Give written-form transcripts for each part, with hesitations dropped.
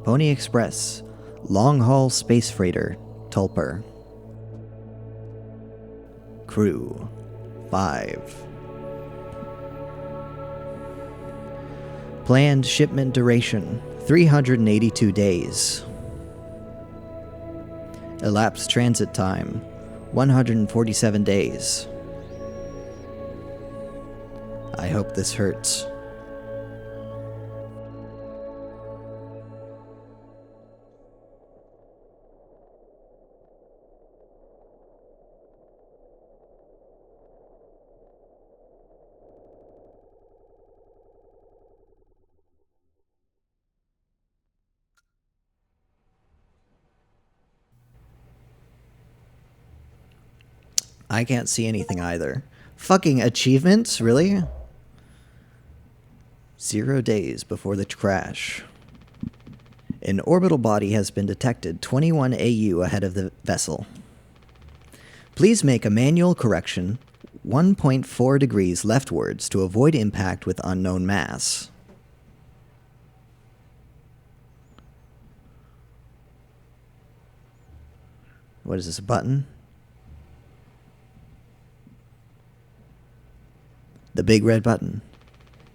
Pony Express, long-haul space freighter, Tulper. Crew, 5. Planned shipment duration, 382 days. Elapsed transit time, 147 days. I hope this hurts. I can't see anything either. Fucking achievements? Really? 0 days before the crash. An orbital body has been detected 21 AU ahead of the vessel. Please make a manual correction 1.4 degrees leftwards to avoid impact with unknown mass. What is this, a button? The big red button.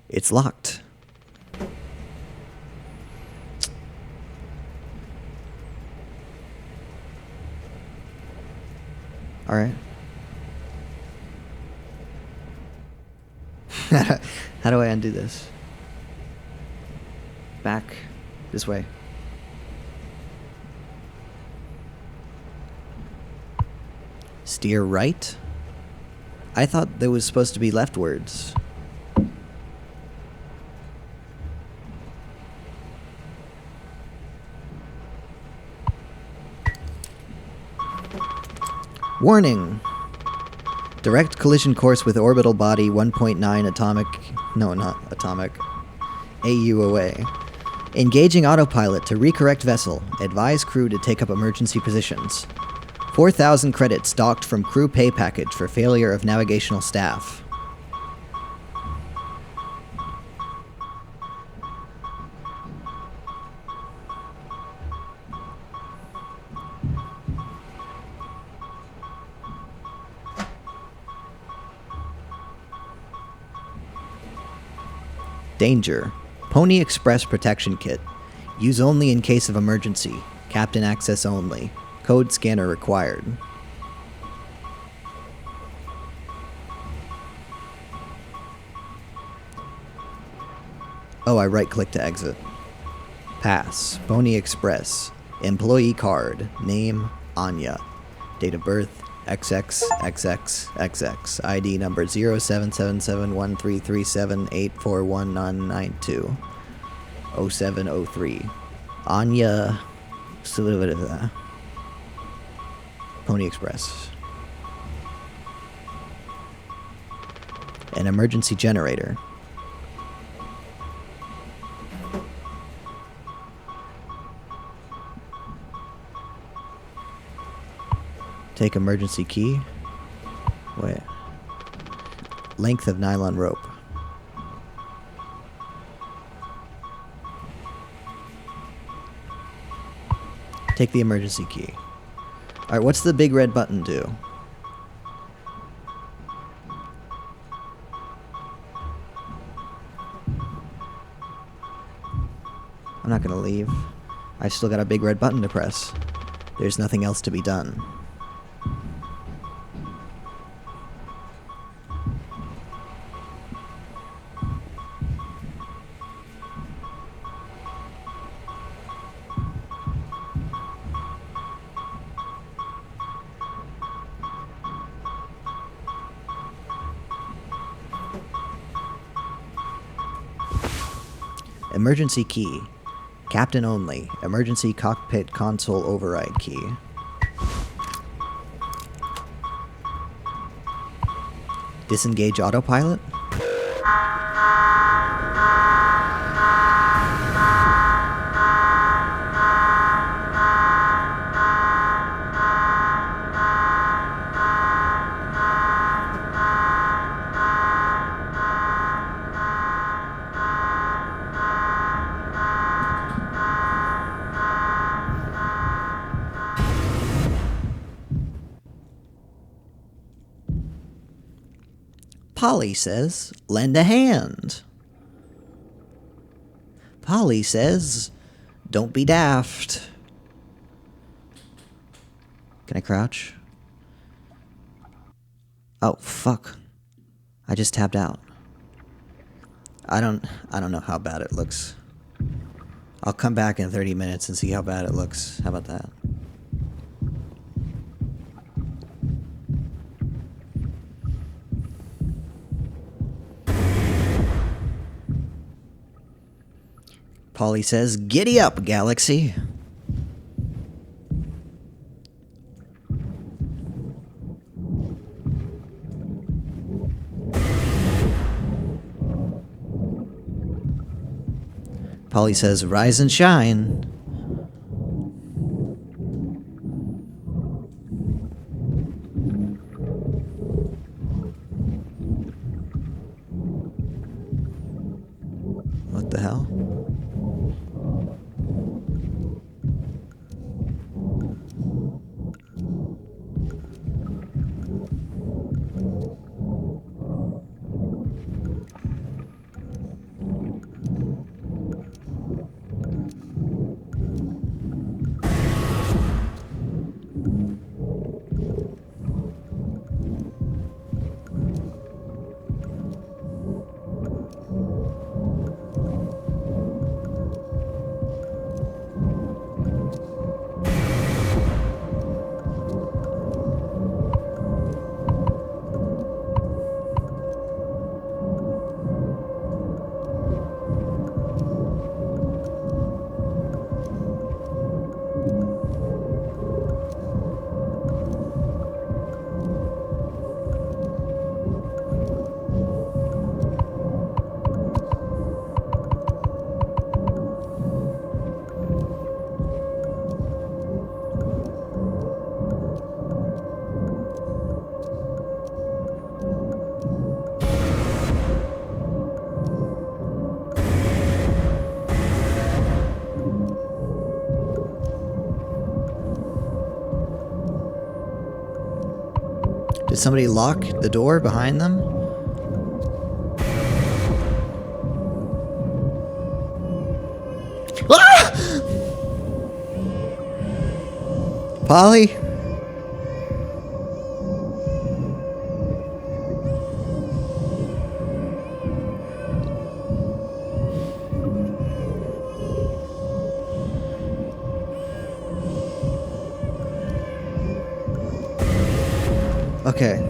It's locked. All right. How do I undo this? Back. This way. Steer right? I thought there was supposed to be leftwards. Warning! Direct collision course with orbital body 1.9 atomic... No, not atomic. AU away. Engaging autopilot to recorrect vessel. Advise crew to take up emergency positions. 4,000 credits docked from crew pay package for failure of navigational staff. Danger. Pony Express Protection Kit. Use only in case of emergency. Captain access only. Code scanner required. Oh, I right-click to exit. Pass. Pony Express. Employee card. Name, Anya. Date of birth, XXXXXX. ID number 07771337841992. 0703. Anya... Pony Express. An emergency generator. Take emergency key. Wait. Length of nylon rope. Take the emergency key. Alright, what's the big red button do? I'm not gonna leave. I've still got a big red button to press. There's nothing else to be done. Emergency key. Captain only. Emergency cockpit console override key. Disengage autopilot? Polly says, lend a hand. Polly says, don't be daft. Can I crouch? Oh, fuck. I just tapped out. I don't know how bad it looks. I'll come back in 30 minutes and see how bad it looks. How about that? Polly says, giddy up, Galaxy. Polly says, rise and shine. What the hell? Did somebody lock the door behind them? Ah! Polly? Okay.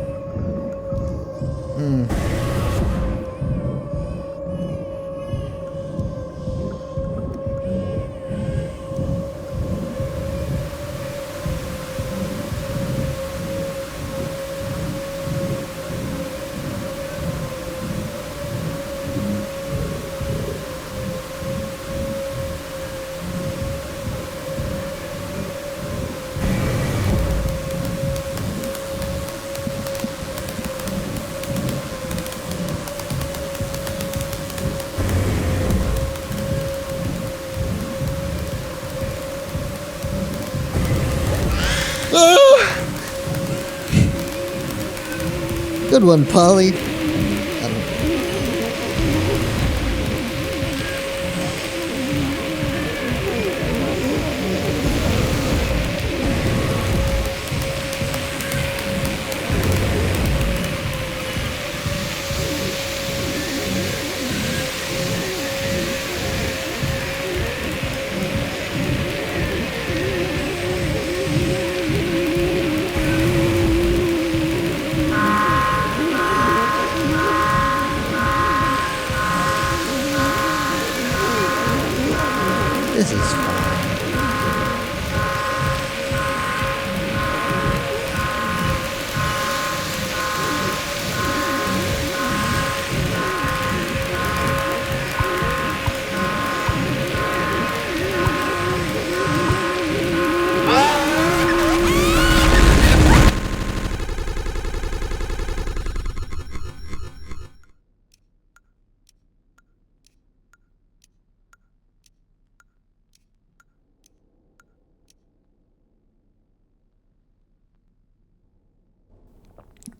Good one, Polly. This is fun.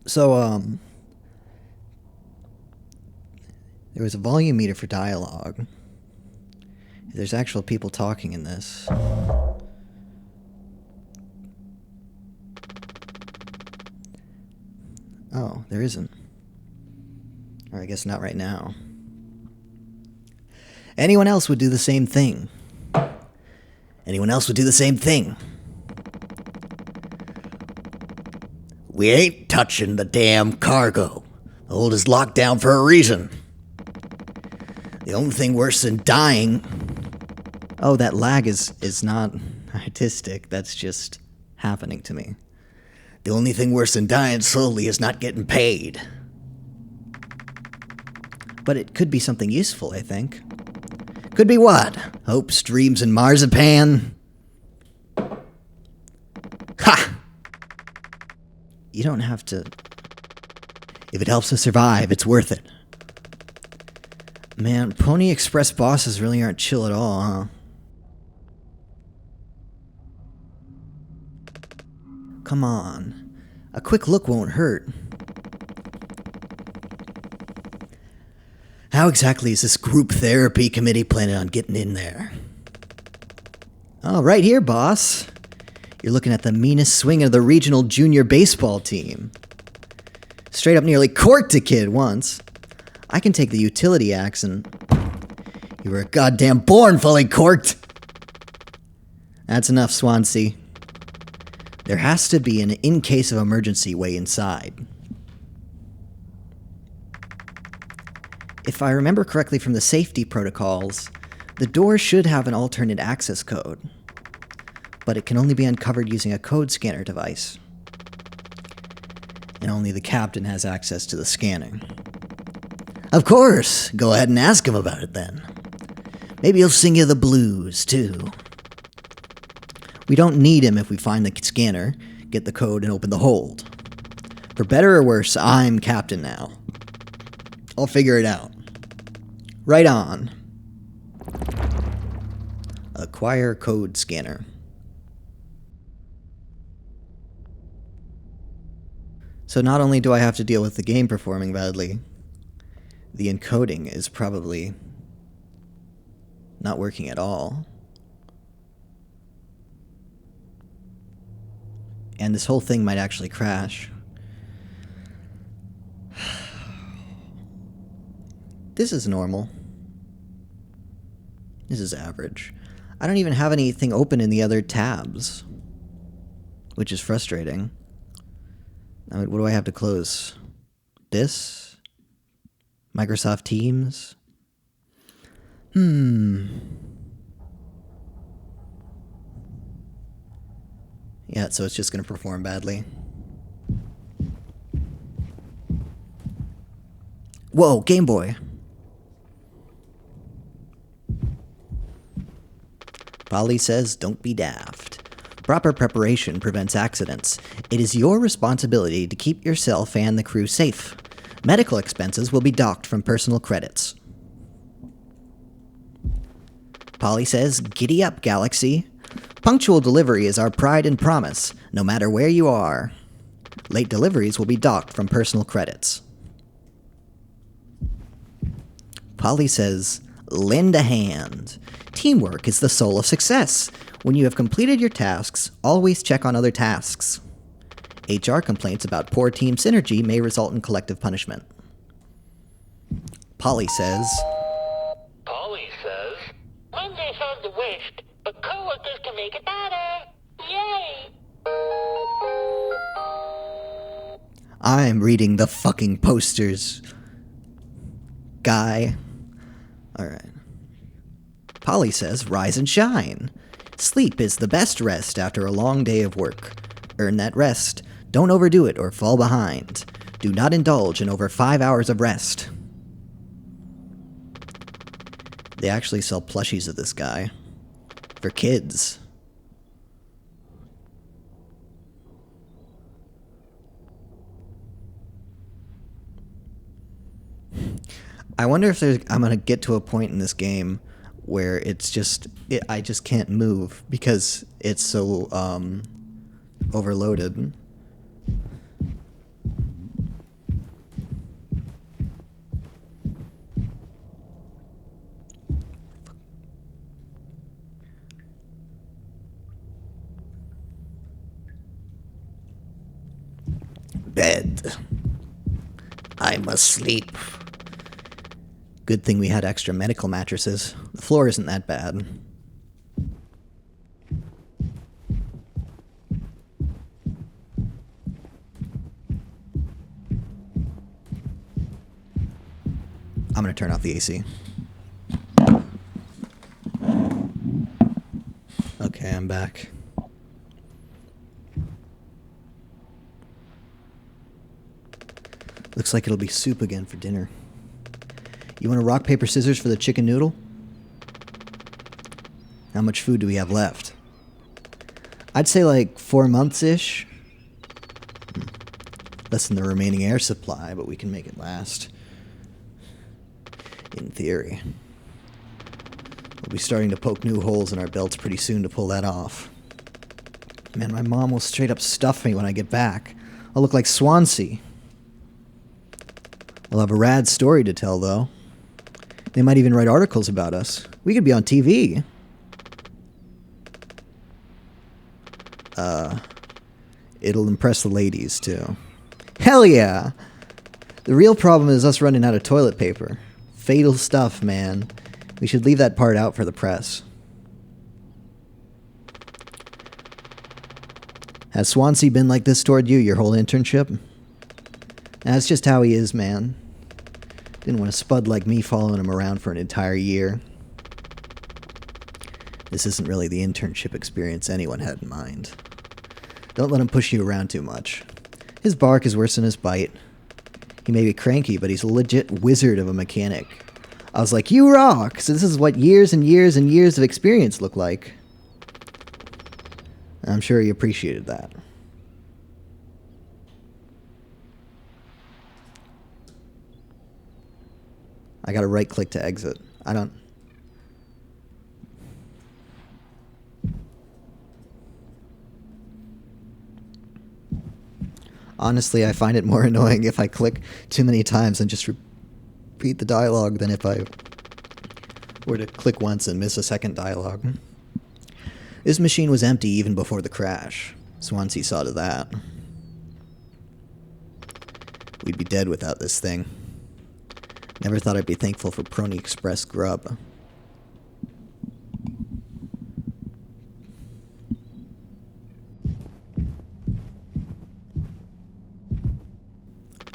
So, There was a volume meter for dialogue. There's actual people talking in this. Oh, there isn't. Or I guess not right now. Anyone else would do the same thing. Anyone else would do the same thing. We ain't touching the damn cargo. The hold is locked down for a reason. The only thing worse than dying... Oh, that lag is not artistic. That's just happening to me. The only thing worse than dying slowly is not getting paid. But it could be something useful, I think. Could be what? Hopes, dreams, and marzipan? Ha! You don't have to... If it helps us survive, it's worth it. Man, Pony Express bosses really aren't chill at all, huh? Come on. A quick look won't hurt. How exactly is this group therapy committee planning on getting in there? Oh, right here, boss. You're looking at the meanest swing of the regional junior baseball team. Straight up nearly corked a kid once. I can take the utility axe and... You were goddamn born fully corked! That's enough, Swansea. There has to be an in case of emergency way inside. If I remember correctly from the safety protocols, the door should have an alternate access code, but it can only be uncovered using a code scanner device. And only the captain has access to the scanning. Of course! Go ahead and ask him about it then. Maybe he'll sing you the blues, too. We don't need him if we find the scanner, get the code, and open the hold. For better or worse, I'm captain now. I'll figure it out. Right on. Acquire code scanner. So not only do I have to deal with the game performing badly, the encoding is probably not working at all. And this whole thing might actually crash. This is normal. This is average. I don't even have anything open in the other tabs, which is frustrating. I mean, what do I have to close? This? Microsoft Teams? Yeah, so it's just going to perform badly. Whoa, Game Boy. Polly says, don't be daft. Proper preparation prevents accidents. It is your responsibility to keep yourself and the crew safe. Medical expenses will be docked from personal credits. Polly says, giddy up, Galaxy. Punctual delivery is our pride and promise, no matter where you are. Late deliveries will be docked from personal credits. Polly says, lend a hand. Teamwork is the soul of success. When you have completed your tasks, always check on other tasks. HR complaints about poor team synergy may result in collective punishment. Polly says, Mondays are the worst, but coworkers can make it better. Yay! I'm reading the fucking posters, guy. Alright. Polly says, rise and shine. Sleep is the best rest after a long day of work. Earn that rest. Don't overdo it or fall behind. Do not indulge in over 5 hours of rest. They actually sell plushies of this guy. For kids. I wonder if I'm going to get to a point in this game where it's just... I just can't move because it's so overloaded. bed. I'm asleep. Good thing we had extra medical mattresses. The floor isn't that bad. I'm gonna turn off the AC. Okay, I'm back. Looks like it'll be soup again for dinner. You want a rock, paper, scissors for the chicken noodle? How much food do we have left? I'd say like 4 months-ish. Less than the remaining air supply, but we can make it last. In theory. We'll be starting to poke new holes in our belts pretty soon to pull that off. Man, my mom will straight up stuff me when I get back. I'll look like Swansea. I'll have a rad story to tell, though. They might even write articles about us. We could be on TV. It'll impress the ladies, too. Hell yeah! The real problem is us running out of toilet paper. Fatal stuff, man. We should leave that part out for the press. Has Swansea been like this toward you your whole internship? That's just how he is, man. Didn't want a spud like me following him around for an entire year. This isn't really the internship experience anyone had in mind. Don't let him push you around too much. His bark is worse than his bite. He may be cranky, but he's a legit wizard of a mechanic. I was like, you rock! So this is what years and years and years of experience look like. I'm sure he appreciated that. I gotta right click to exit. I don't... Honestly, I find it more annoying if I click too many times and just repeat the dialogue than if I were to click once and miss a second dialogue. This machine was empty even before the crash. Swansea saw to that. We'd be dead without this thing. Never thought I'd be thankful for Pony Express grub.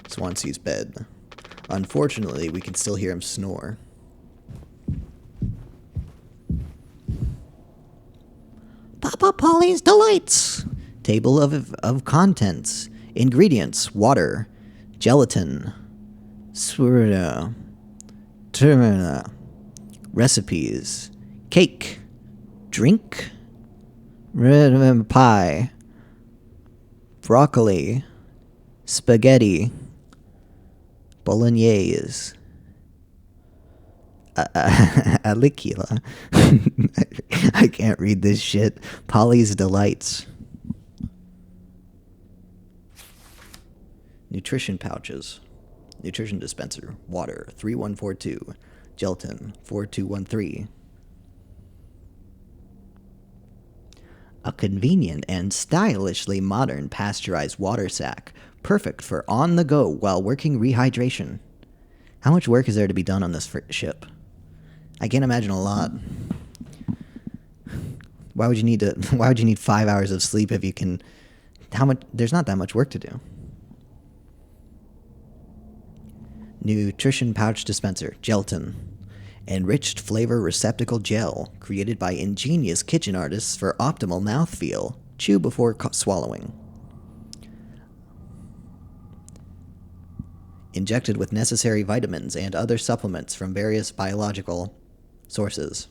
Swansea's bed. Unfortunately, we can still hear him snore. Papa Polly's Delights! Table of contents. Ingredients. Water. Gelatin. Swirda. Turmina. Recipes. Cake. Drink. Red pie. Broccoli. Spaghetti. Bolognese. Alicula. I can't read this shit. Polly's Delights. Nutrition pouches. Nutrition dispenser. Water 3142. Gelatin 4213. A convenient and stylishly modern pasteurized water sack. Perfect for on the go while working rehydration. How much work is there to be done on this ship? I can't imagine a lot. Why would you need 5 hours of sleep if you can... There's not that much work to do. Nutrition pouch dispenser. Gelatin. Enriched flavor receptacle gel. Created by ingenious kitchen artists for optimal mouthfeel. Chew before swallowing. Injected with necessary vitamins and other supplements from various biological sources.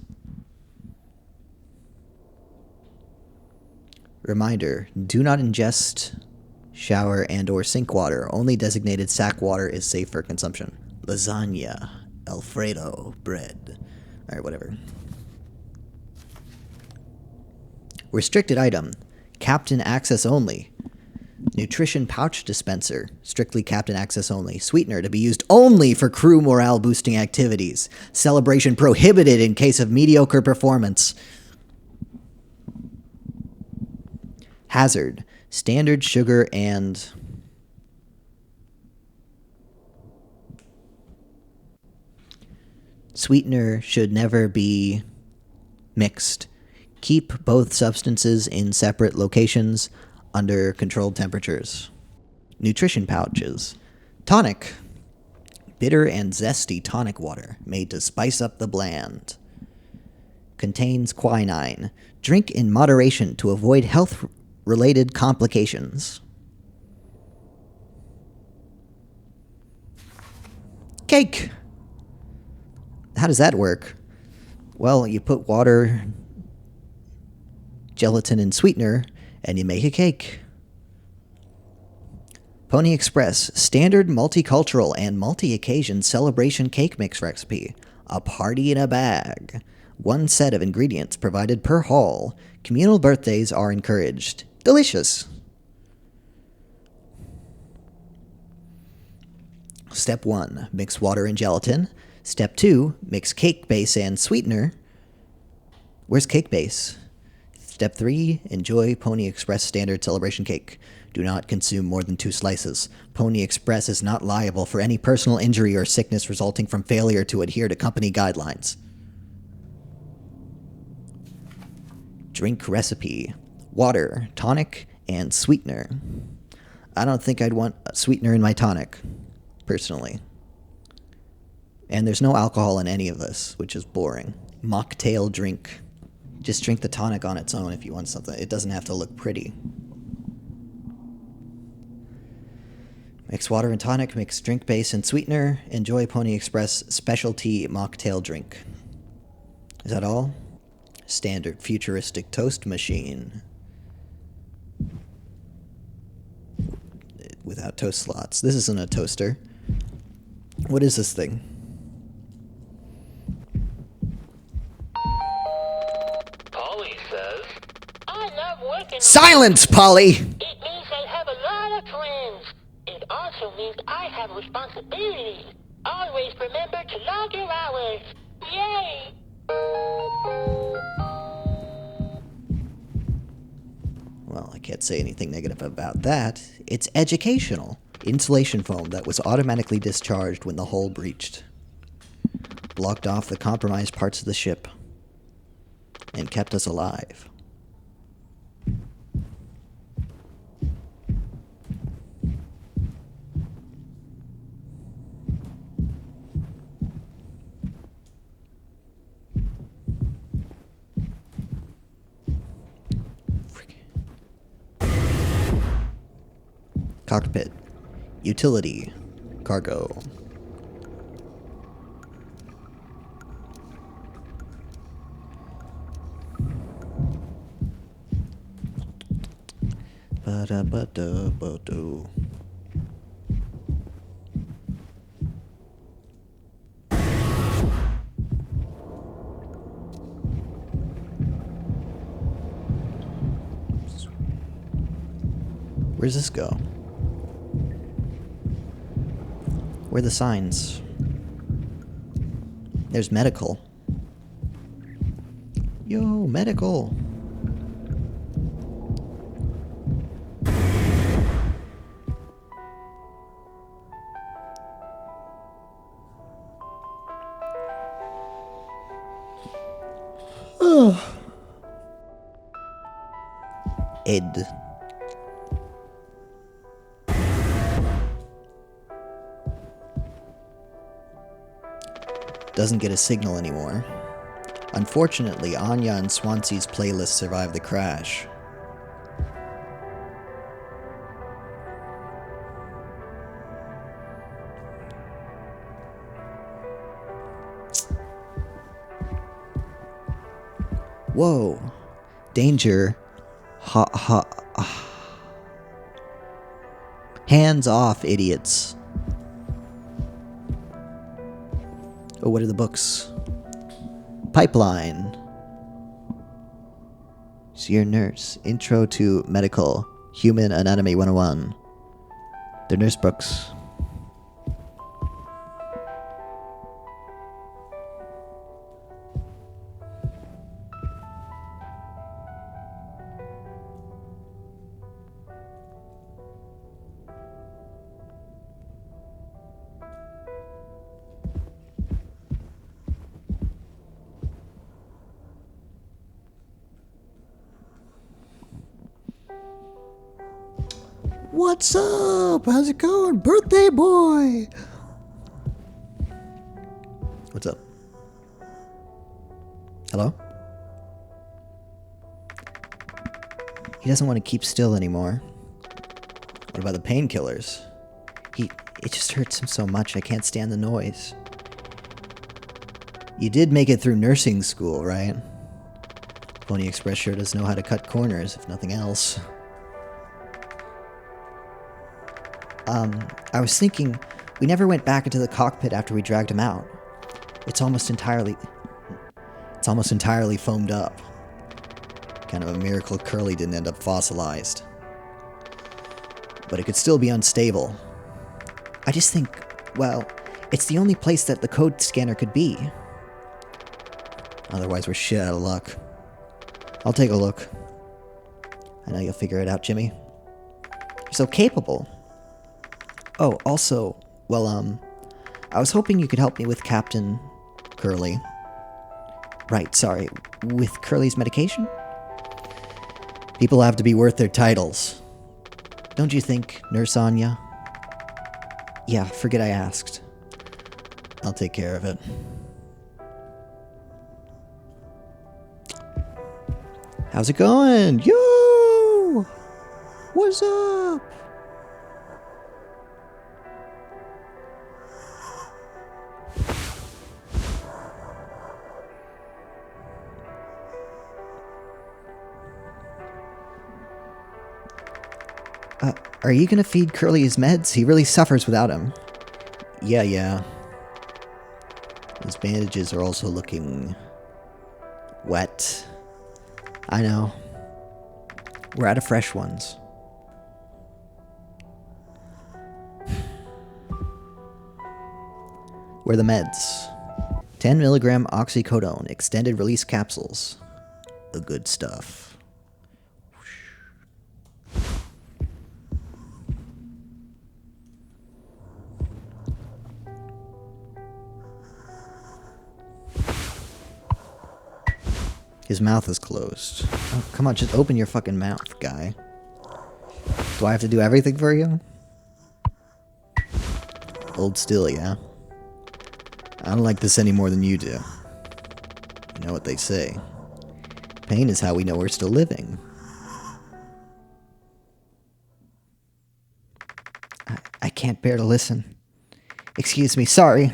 Reminder, do not ingest shower and or sink water. Only designated sack water is safe for consumption. Lasagna. Alfredo bread. Alright, whatever. Restricted item. Captain access only. Nutrition pouch dispenser. Strictly captain access only. Sweetener to be used only for crew morale boosting activities. Celebration prohibited in case of mediocre performance. Hazard. Standard sugar and Sweetener should never be mixed. Keep both substances in separate locations under controlled temperatures. Nutrition pouches. Tonic. Bitter and zesty tonic water made to spice up the bland. Contains quinine. Drink in moderation to avoid health-related complications. Cake. How does that work? Well, you put water, gelatin, and sweetener, and you make a cake. Pony Express, standard multicultural and multi-occasion celebration cake mix recipe. A party in a bag. One set of ingredients provided per haul. Communal birthdays are encouraged. Delicious. Step 1, mix water and gelatin. Step 2, mix cake base and sweetener. Where's cake base? Step 3, enjoy Pony Express standard celebration cake. Do not consume more than 2 slices. Pony Express is not liable for any personal injury or sickness resulting from failure to adhere to company guidelines. Drink recipe. Water, tonic, and sweetener. I don't think I'd want a sweetener in my tonic, personally. And there's no alcohol in any of this, which is boring. Mocktail drink. Just drink the tonic on its own if you want something. It doesn't have to look pretty. Mix water and tonic, mix drink base and sweetener. Enjoy Pony Express specialty mocktail drink. Is that all? Standard futuristic toast machine. Without toast slots. This isn't a toaster. What is this thing? Polly says, I love working. Silence, Polly! It means I have a lot of friends. It also means I have responsibilities. Always remember to log your hours. Yay! Well, I can't say anything negative about that. It's educational. Insulation foam that was automatically discharged when the hull breached. Blocked off the compromised parts of the ship. And kept us alive. Cockpit. Utility. Cargo. Ba-da-ba-da-ba-do. Where's this go? Where are the signs? There's medical. Yo, medical. Ed. Doesn't get a signal anymore. Unfortunately, Anya and Swansea's playlist survived the crash. Whoa. Danger. Hands off, idiots. Oh, what are the books? Pipeline. Seer Nurse. Intro to Medical. Human Anatomy 101. They're nurse books. What's up? How's it going? Birthday boy! What's up? Hello? He doesn't want to keep still anymore. What about the painkillers? It just hurts him so much I can't stand the noise. You did make it through nursing school, right? Pony Express sure does know how to cut corners, if nothing else. I was thinking, we never went back into the cockpit after we dragged him out. It's almost entirely foamed up. Kind of a miracle Curly didn't end up fossilized. But it could still be unstable. I just think, well, it's the only place that the code scanner could be. Otherwise, we're shit out of luck. I'll take a look. I know you'll figure it out, Jimmy. You're so capable. Oh, also, well, I was hoping you could help me with Captain Curly. Right, sorry, with Curly's medication? People have to be worth their titles. Don't you think, Nurse Anya? Yeah, forget I asked. I'll take care of it. How's it going? Yo! What's up? Are you gonna feed Curly his meds? He really suffers without him. Yeah. His bandages are also looking wet. I know. We're out of fresh ones. Where are the meds? 10 milligram oxycodone, extended release capsules. The good stuff. His mouth is closed. Oh, come on, just open your fucking mouth, guy. Do I have to do everything for you? Hold still, yeah? I don't like this any more than you do. You know what they say. Pain is how we know we're still living. I can't bear to listen. Excuse me, sorry.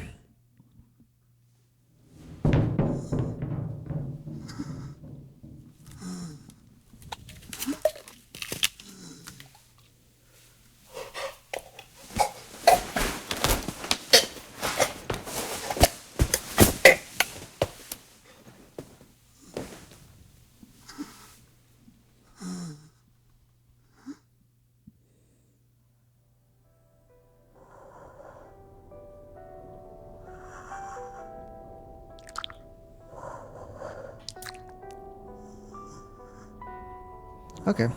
Okay.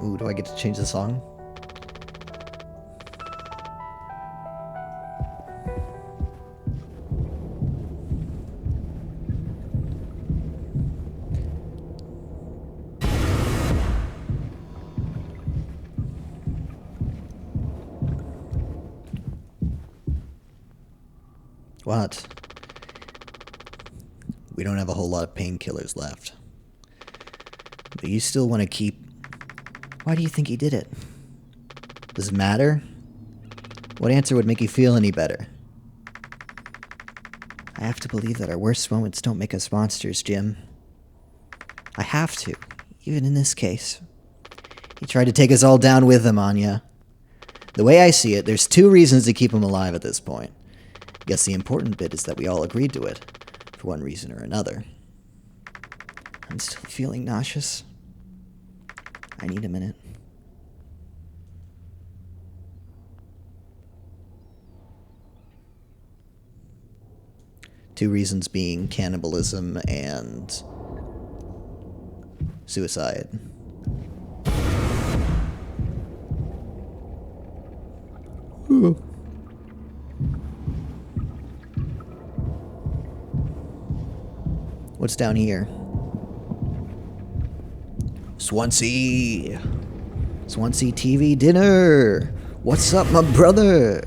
Ooh, do I get to change the song? What? We don't have a whole lot of painkillers left. But you still want to keep... Why do you think he did it? Does it matter? What answer would make you feel any better? I have to believe that our worst moments don't make us monsters, Jim. I have to, even in this case. He tried to take us all down with him, Anya. The way I see it, there's 2 reasons to keep him alive at this point. I guess the important bit is that we all agreed to it. For one reason or another. I'm still feeling nauseous. I need a minute. Two reasons being cannibalism and suicide. Ooh. What's down here? Swansea! Swansea TV dinner! What's up, my brother?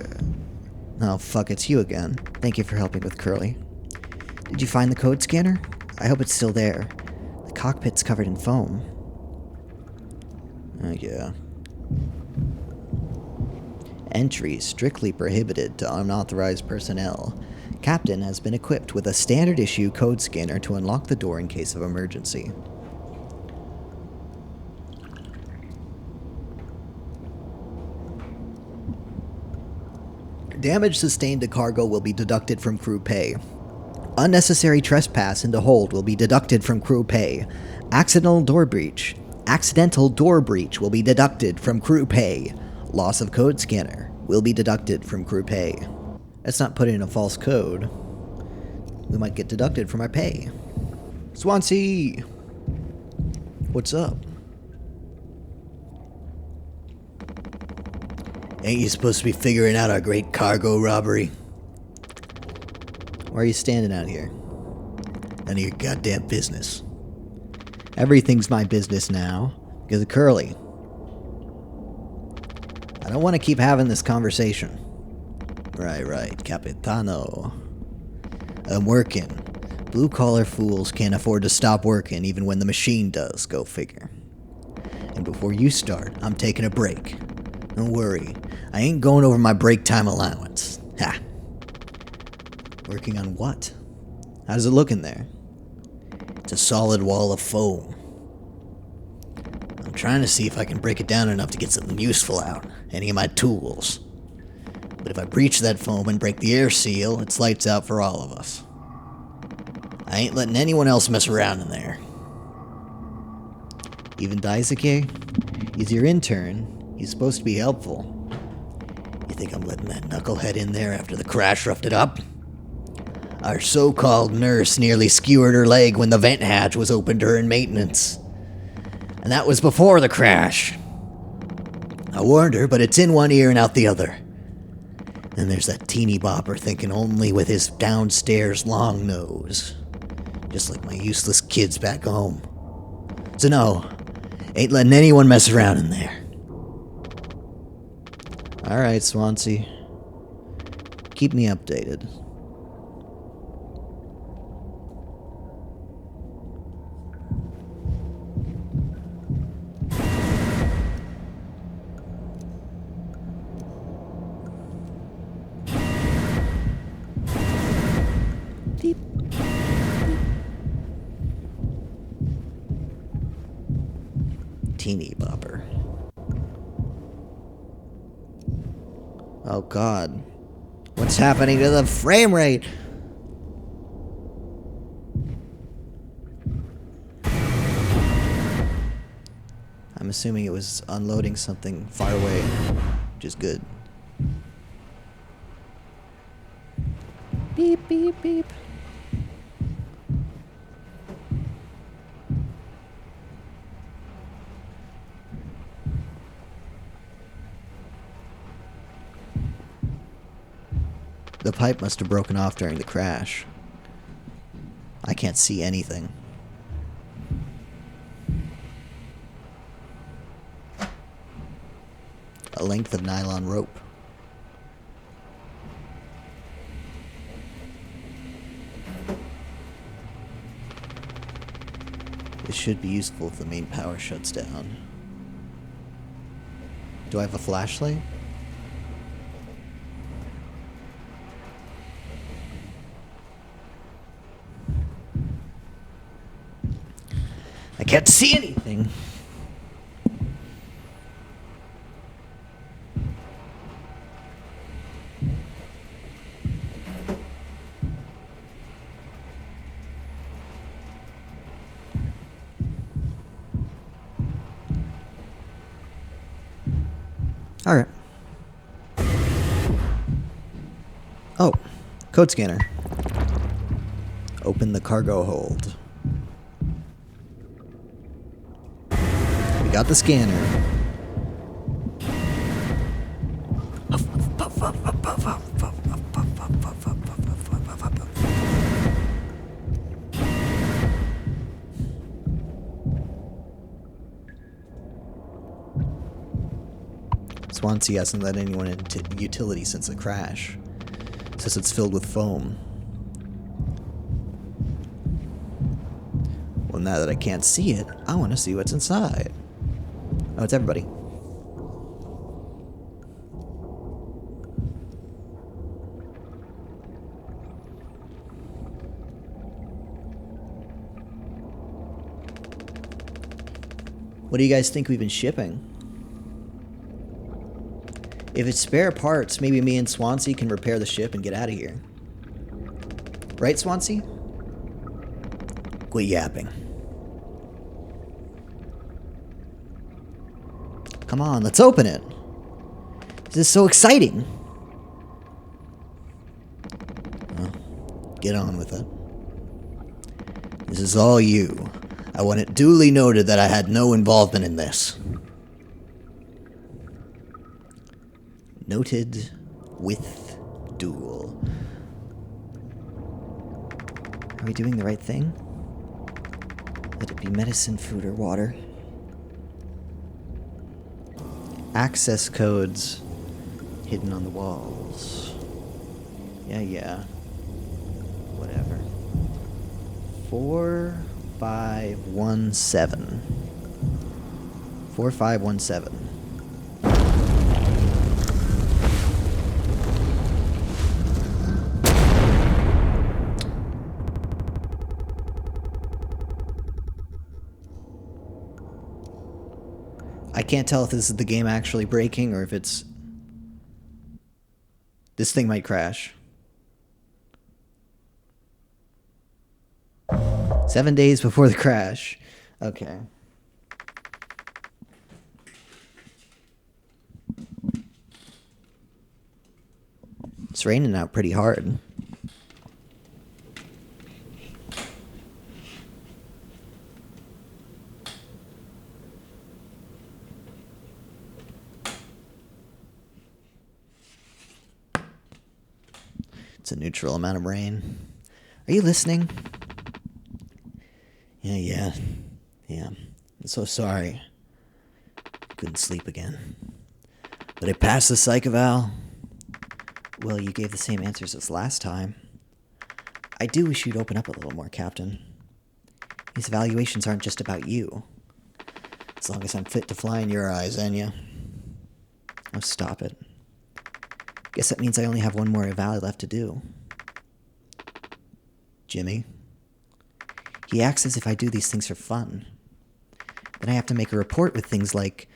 Oh, fuck, it's you again. Thank you for helping with Curly. Did you find the code scanner? I hope it's still there. The cockpit's covered in foam. Oh, yeah. Entry strictly prohibited to unauthorized personnel. Captain has been equipped with a standard issue code scanner to unlock the door in case of emergency. Damage sustained to cargo will be deducted from crew pay. Unnecessary trespass into hold will be deducted from crew pay. Accidental door breach will be deducted from crew pay. Loss of code scanner will be deducted from crew pay. Let's not put in a false code. We might get deducted from our pay. Swansea! What's up? Ain't you supposed to be figuring out our great cargo robbery? Why are you standing out here? None of your goddamn business. Everything's my business now, because of Curly. I don't want to keep having this conversation. Right, Capitano. I'm working. Blue-collar fools can't afford to stop working even when the machine does, go figure. And before you start, I'm taking a break. Don't worry, I ain't going over my break time allowance. Ha! Working on what? How does it look in there? It's a solid wall of foam. I'm trying to see if I can break it down enough to get something useful out. Any of my tools. But if I breach that foam and break the air seal, it's lights out for all of us. I ain't letting anyone else mess around in there. Even Daisuke? He's your intern. He's supposed to be helpful. You think I'm letting that knucklehead in there after the crash roughed it up? Our so-called nurse nearly skewered her leg when the vent hatch was opened during maintenance. And that was before the crash. I warned her, but it's in one ear and out the other. And there's that teeny bopper thinking only with his downstairs long nose. Just like my useless kids back home. So no, ain't letting anyone mess around in there. Alright, Swansea. Keep me updated. Beep. Teeny bopper. Oh god. What's happening to the frame rate? I'm assuming it was unloading something far away, which is good. Beep, beep, beep. The pipe must have broken off during the crash. I can't see anything. A length of nylon rope. This should be useful if the main power shuts down. Do I have a flashlight? I can't see anything. All right. Oh, code scanner. Open the cargo hold. We got the scanner. Swansea hasn't let anyone into utility since the crash. Says it's filled with foam. Well, now that I can't see it, I want to see what's inside. Oh, it's everybody. What do you guys think we've been shipping? If it's spare parts, maybe me and Swansea can repair the ship and get out of here. Right, Swansea? Quit yapping. Come on, let's open it. This is so exciting. Well, get on with it. This is all you. I want it duly noted that I had no involvement in this. Noted with duel. Are we doing the right thing? Let it be medicine, food, or water. Access codes hidden on the walls. Yeah. Whatever. 4517. 4517. I can't tell if this is the game actually breaking or if it's... This thing might crash. 7 days before the crash. Okay. It's raining out pretty hard. It's a neutral amount of rain. Are you listening? Yeah. I'm so sorry. Couldn't sleep again. But I passed the psych eval. Well, you gave the same answers as last time. I do wish you'd open up a little more, Captain. These evaluations aren't just about you. As long as I'm fit to fly in your eyes, Anya. Oh, stop it. Guess that means I only have one more eval left to do. Jimmy? He acts as if I do these things for fun. Then I have to make a report with things like,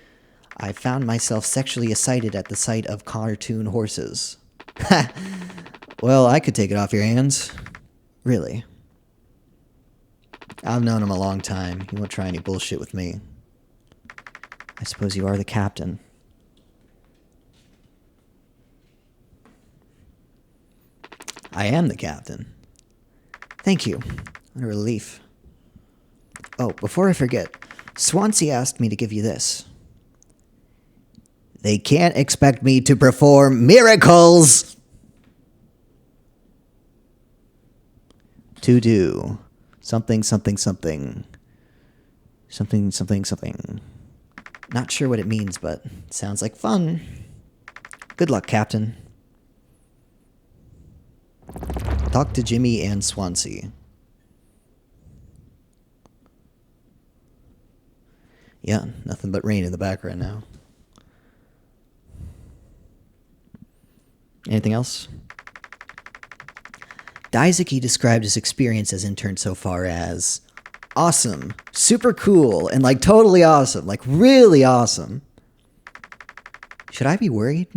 I found myself sexually excited at the sight of cartoon horses. Ha! Well, I could take it off your hands. Really. I've known him a long time. He won't try any bullshit with me. I suppose you are the captain. I am the captain. Thank you. What a relief. Oh, before I forget, Swansea asked me to give you this. They can't expect me to perform miracles! To do something. Not sure what it means, but it sounds like fun. Good luck, Captain. Talk to Jimmy and Swansea. Yeah, nothing but rain in the background now. Anything else? Daisuke described his experience as intern so far as awesome, super cool, and like totally awesome, like really awesome. Should I be worried?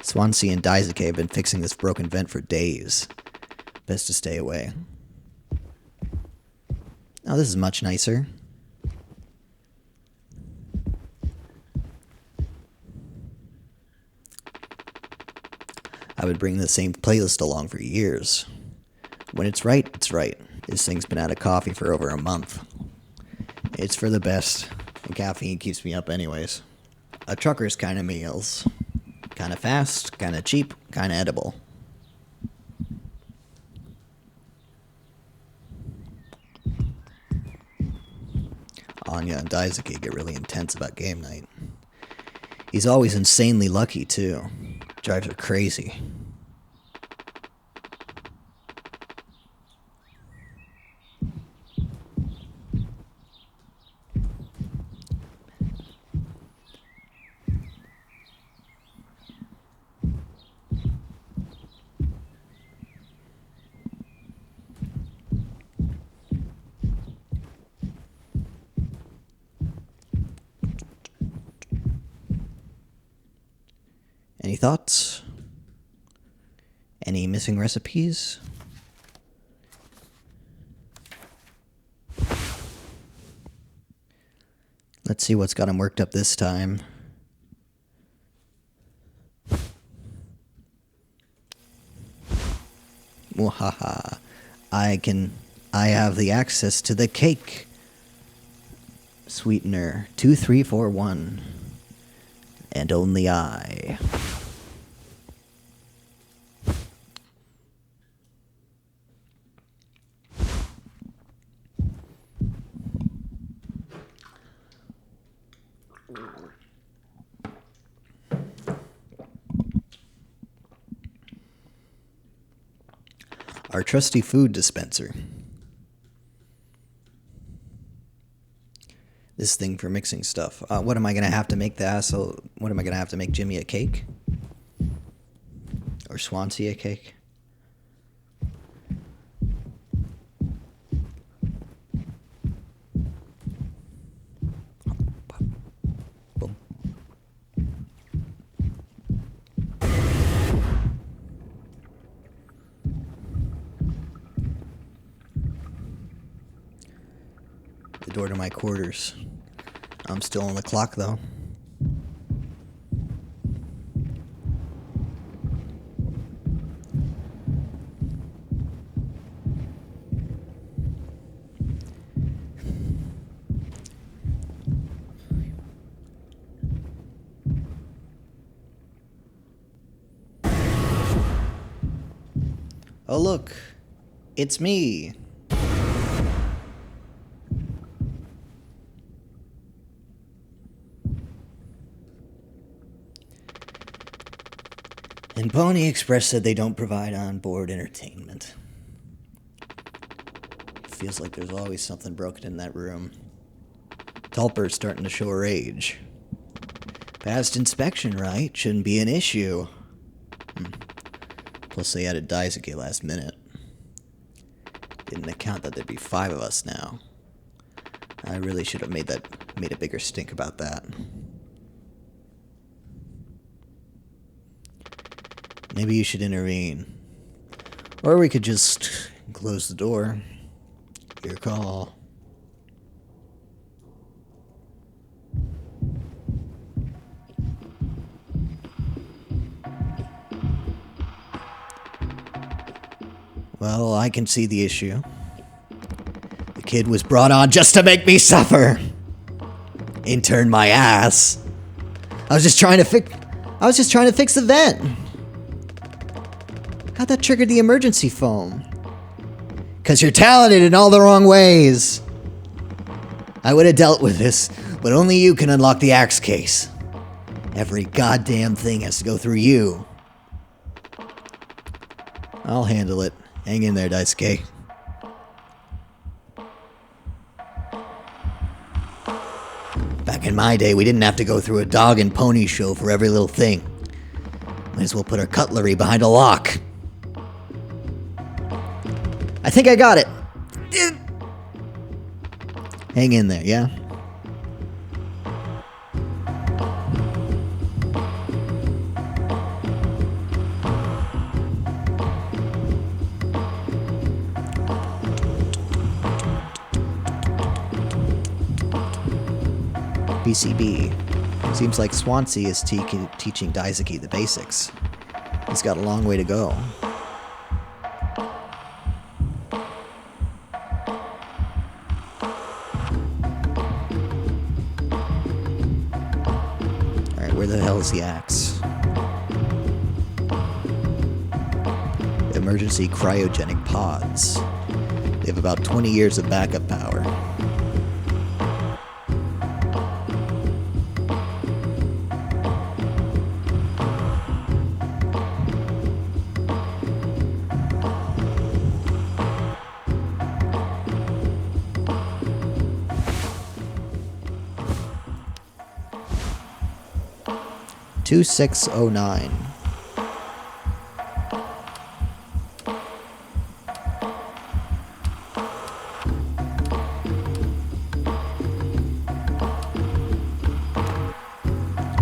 Swansea and Daisuke have been fixing this broken vent for days. Best to stay away. Oh, this is much nicer. I would bring the same playlist along for years. When it's right, it's right. This thing's been out of coffee for over a month. It's for the best. The caffeine keeps me up anyways. A trucker's kind of meals. Kind of fast, kind of cheap, kind of edible. Anya and Daisuke get really intense about game night. He's always insanely lucky, too. Drives her crazy. Any thoughts? Any missing recipes? Let's see what's got him worked up this time. Wahaha. I have the access to the cake sweetener 2341. And only I. Our trusty food dispenser. This thing for mixing stuff. What am I going to have to make the asshole? What am I going to have to make Jimmy a cake? Or Swansea a cake? Boom. The door to my quarters. I'm still on the clock, though. Oh, look. It's me. And Pony Express said they don't provide onboard entertainment. Feels like there's always something broken in that room. Tulper's starting to show her age. Past inspection, right? Shouldn't be an issue. Plus they added Daisuke last minute. Didn't account that there'd be 5 of us now. I really should have made a bigger stink about that. Maybe you should intervene. Or we could just close the door. Your call. Well, I can see the issue. The kid was brought on just to make me suffer. Intern my ass. I was just trying to fix the vent. How'd that trigger the emergency foam? 'Cause you're talented in all the wrong ways. I would have dealt with this, but only you can unlock the axe case. Every goddamn thing has to go through you. I'll handle it. Hang in there, Daisuke. Back in my day, we didn't have to go through a dog and pony show for every little thing. Might as well put our cutlery behind a lock. I think I got it. Hang in there, yeah? PCB. Seems like Swansea is teaching Daisuke the basics. He's got a long way to go. Alright, where the hell is the axe? Emergency cryogenic pods. They have about 20 years of backup power. 2609.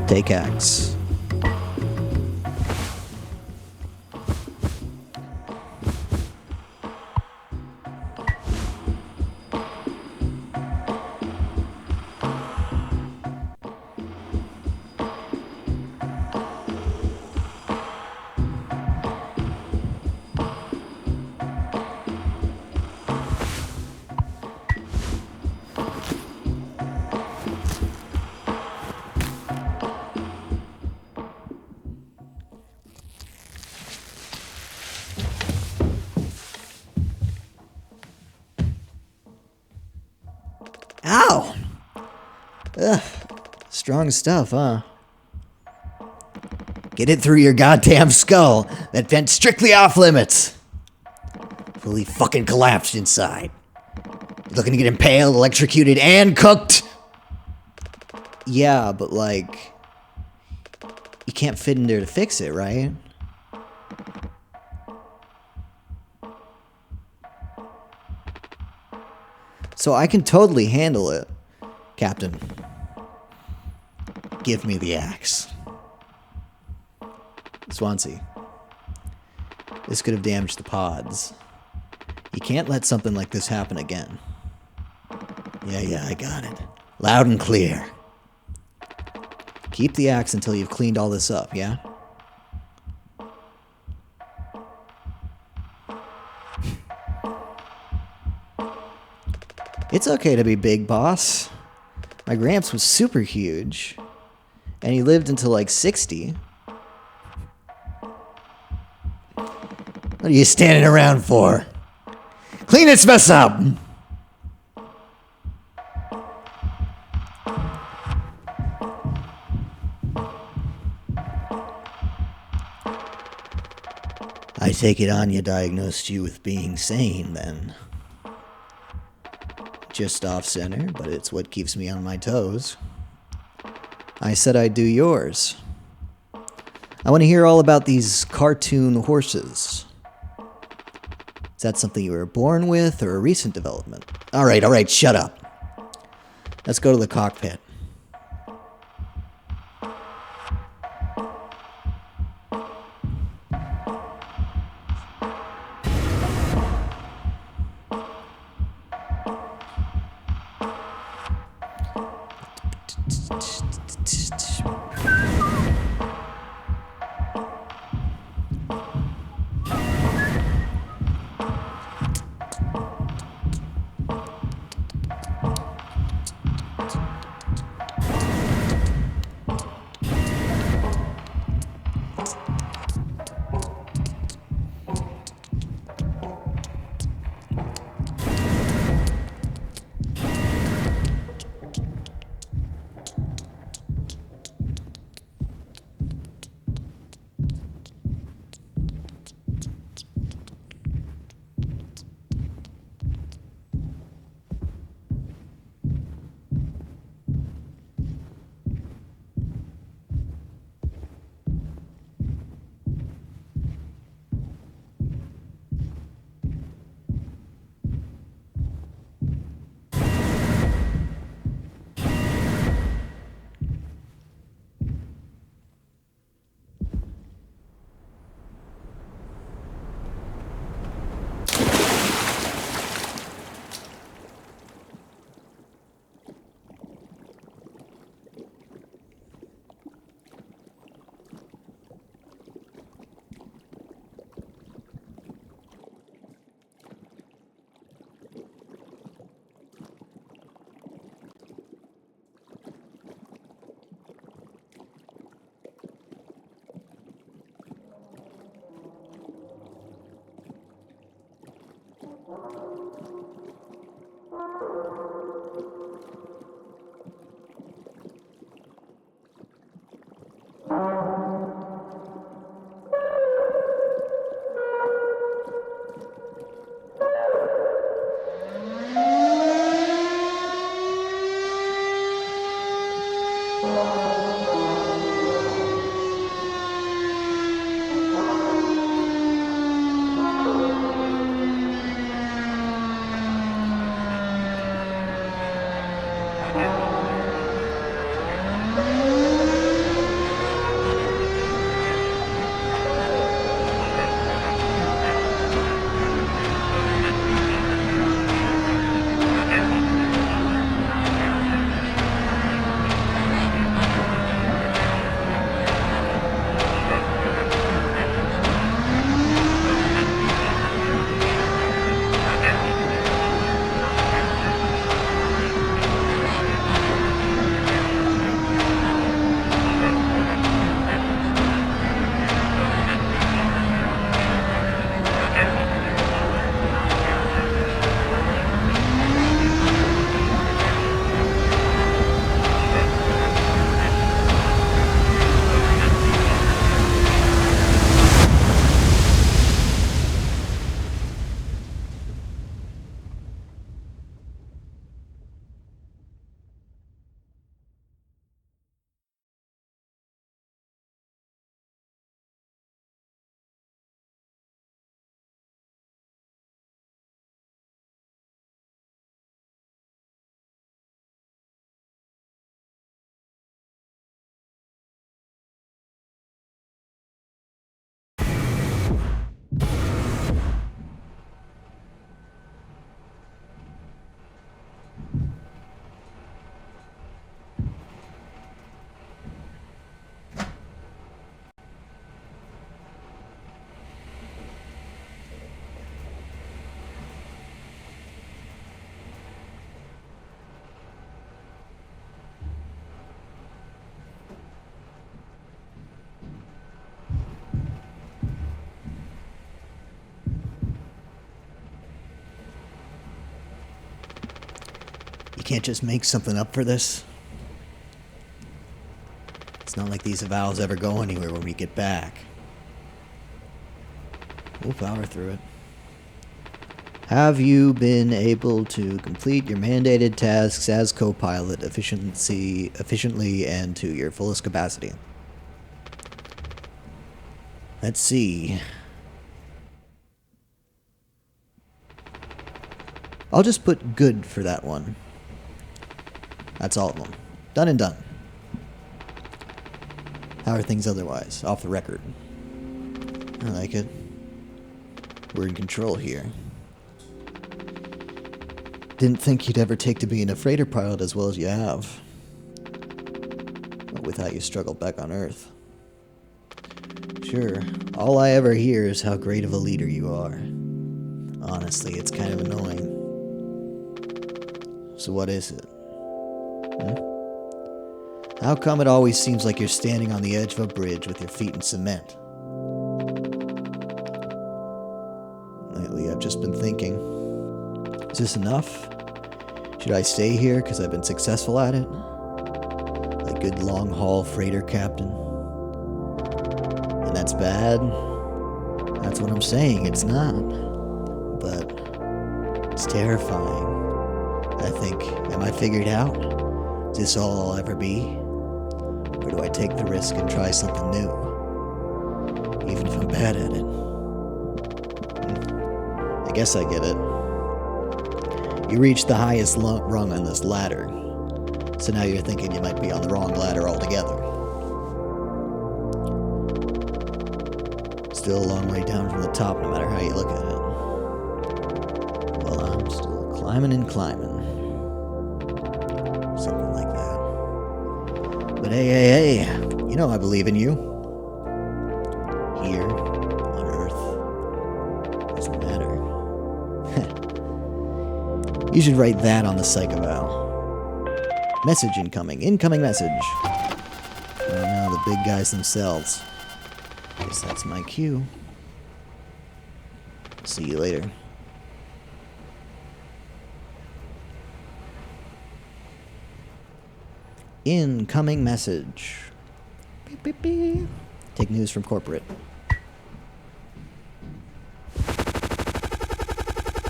Take X. Ow! Ugh. Strong stuff, huh? Get it through your goddamn skull. That vent's strictly off limits. Fully fucking collapsed inside. You looking to get impaled, electrocuted, and cooked? Yeah, but like... You can't fit in there to fix it, right? So I can totally handle it. Captain, give me the axe. Swansea, this could have damaged the pods. You can't let something like this happen again. Yeah, I got it. Loud and clear. Keep the axe until you've cleaned all this up, yeah? It's okay to be big, boss. My Gramps was super huge. And he lived until like 60. What are you standing around for? Clean this mess up! I take it Anya diagnosed you with being sane, then. Just off center, but it's what keeps me on my toes. I said I'd do yours. I want to hear all about these cartoon horses. Is that something you were born with or a recent development? All right, shut up. Let's go to the cockpit. can't just make something up for this? It's not like these avowals ever go anywhere when we get back. We'll power through it. Have you been able to complete your mandated tasks as co-pilot efficiently and to your fullest capacity? Let's see. I'll just put good for that one. That's all of them. Done and done. How are things otherwise? Off the record. I like it. We're in control here. Didn't think you'd ever take to being a freighter pilot as well as you have. But with how you struggled back on Earth. Sure, all I ever hear is how great of a leader you are. Honestly, it's kind of annoying. So what is it? How come it always seems like you're standing on the edge of a bridge with your feet in cement? Lately, I've just been thinking, is this enough? Should I stay here because I've been successful at it? A good long-haul freighter captain? And that's bad? That's what I'm saying, it's not. But it's terrifying. I think, am I figured out? Is this all I'll ever be? Or do I take the risk and try something new? Even if I'm bad at it. I guess I get it. You reached the highest rung on this ladder. So now you're thinking you might be on the wrong ladder altogether. Still a long way down from the top no matter how you look at it. Well, I'm still climbing and climbing. Something like that. But hey, you know I believe in you. Here, on Earth, doesn't matter. You should write that on the psych eval. Message incoming. Incoming message. Oh no, the big guys themselves. Guess that's my cue. See you later. Incoming message. Beep, beep, beep. Take news from corporate.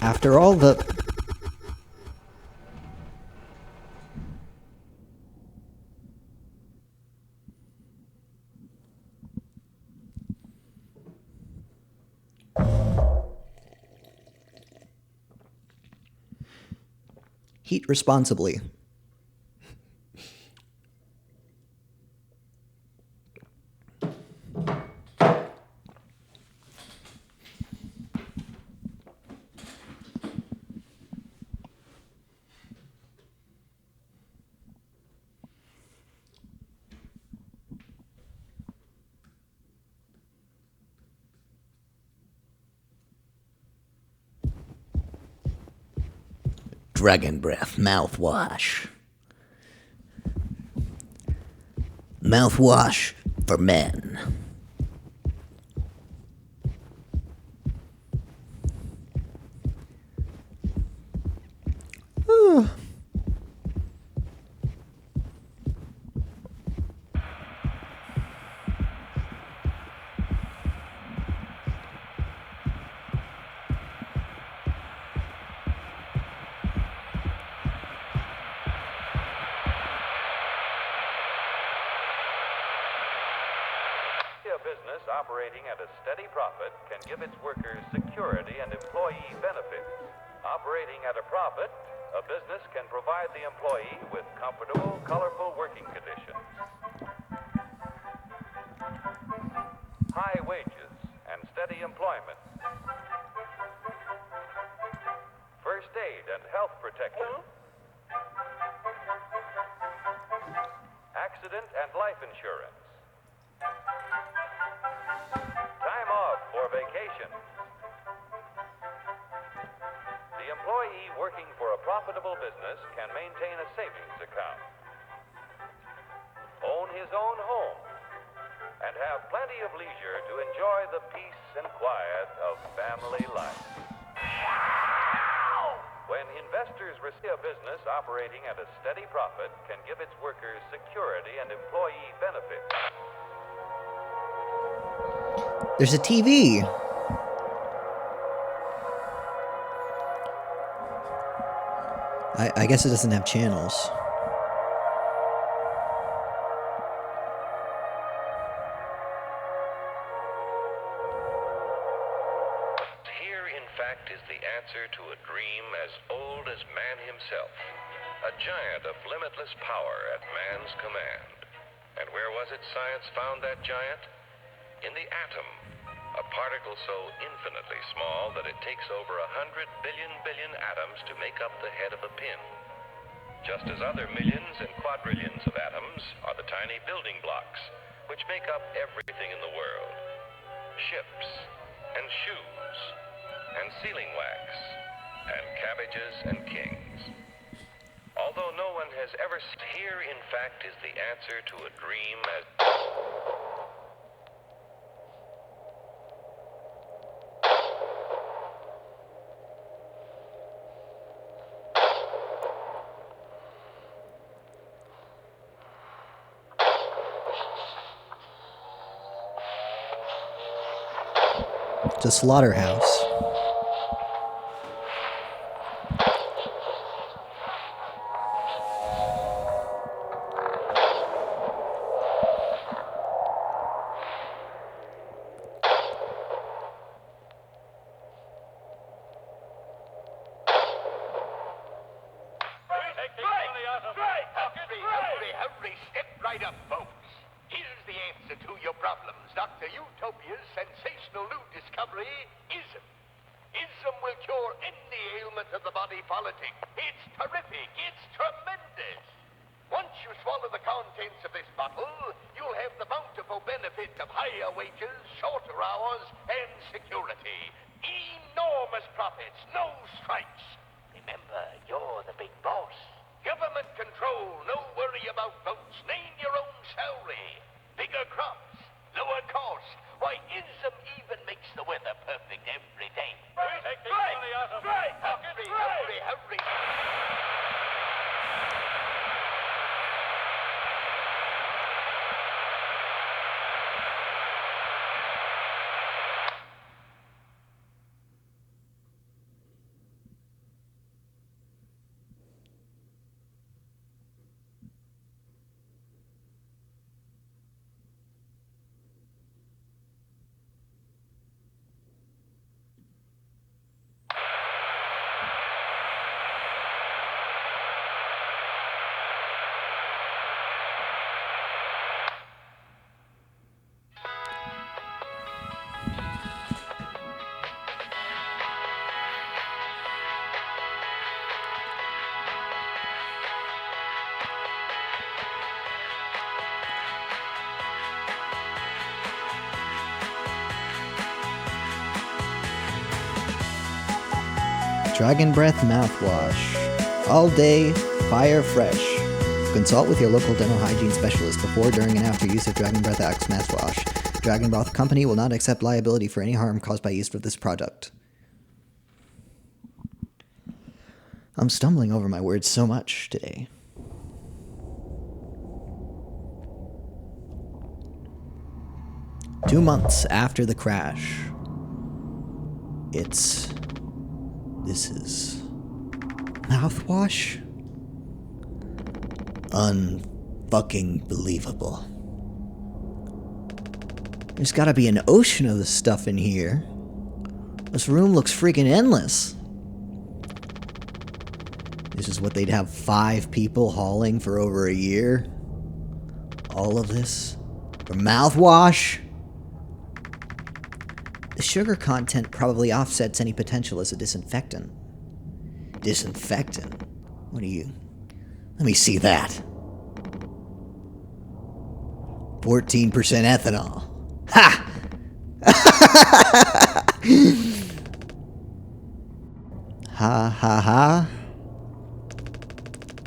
After all the... Heat responsibly. Dragon breath mouthwash. Mouthwash for men. Business operating at a steady profit can give its workers security and employee benefits. Operating at a profit, a business can provide the employee with comfortable, colorful working conditions, high wages, and steady employment, first aid and health protection, accident and life insurance, time off for vacation. The employee working for a profitable business can maintain a savings account, own his own home, and have plenty of leisure to enjoy the peace and quiet of family life. When investors receive a business operating at a steady profit can give its workers security and employee benefits. There's a TV. I guess it doesn't have channels. Here, in fact, is the answer to a dream as old as man himself. A giant of limitless power at man's command. And where was it science found that giant? In the atom. A particle so infinitely small that it takes over 100 billion atoms to make up the head of a pin. Just as other millions and quadrillions of atoms are the tiny building blocks which make up everything in the world. Ships, and shoes, and sealing wax, and cabbages and kings. Although no one has ever seen, here in fact is the answer to a dream as... It's a slaughterhouse. Hurry, step right up, folks. Here's the answer to your problems. Dr. Utopia's sensational new discovery, ism. Ism will cure any ailment of the body politic. It's terrific. It's tremendous. Once you swallow the contents of this bottle, you'll have the bountiful benefit of higher wages, shorter hours, and security. Enormous profits, no strikes. Remember, you're the big boss. Government control, no worry about votes. Name your own salary. Bigger crops, lower cost. Why, ism even makes the weather perfect every day. Hurry. Dragon Breath Mouthwash. All day, fire fresh. Consult with your local dental hygiene specialist before, during, and after use of Dragon Breath X Mouthwash. Dragon Breath Company will not accept liability for any harm caused by use of this product. I'm stumbling over my words so much today. Two months after the crash. This is mouthwash? Unfucking believable. There's gotta be an ocean of this stuff in here. This room looks freaking endless. This is what they'd have 5 people hauling for over a year. All of this for mouthwash? The sugar content probably offsets any potential as a disinfectant. Disinfectant? What are you? Let me see that. 14% ethanol. Ha! Ha ha ha.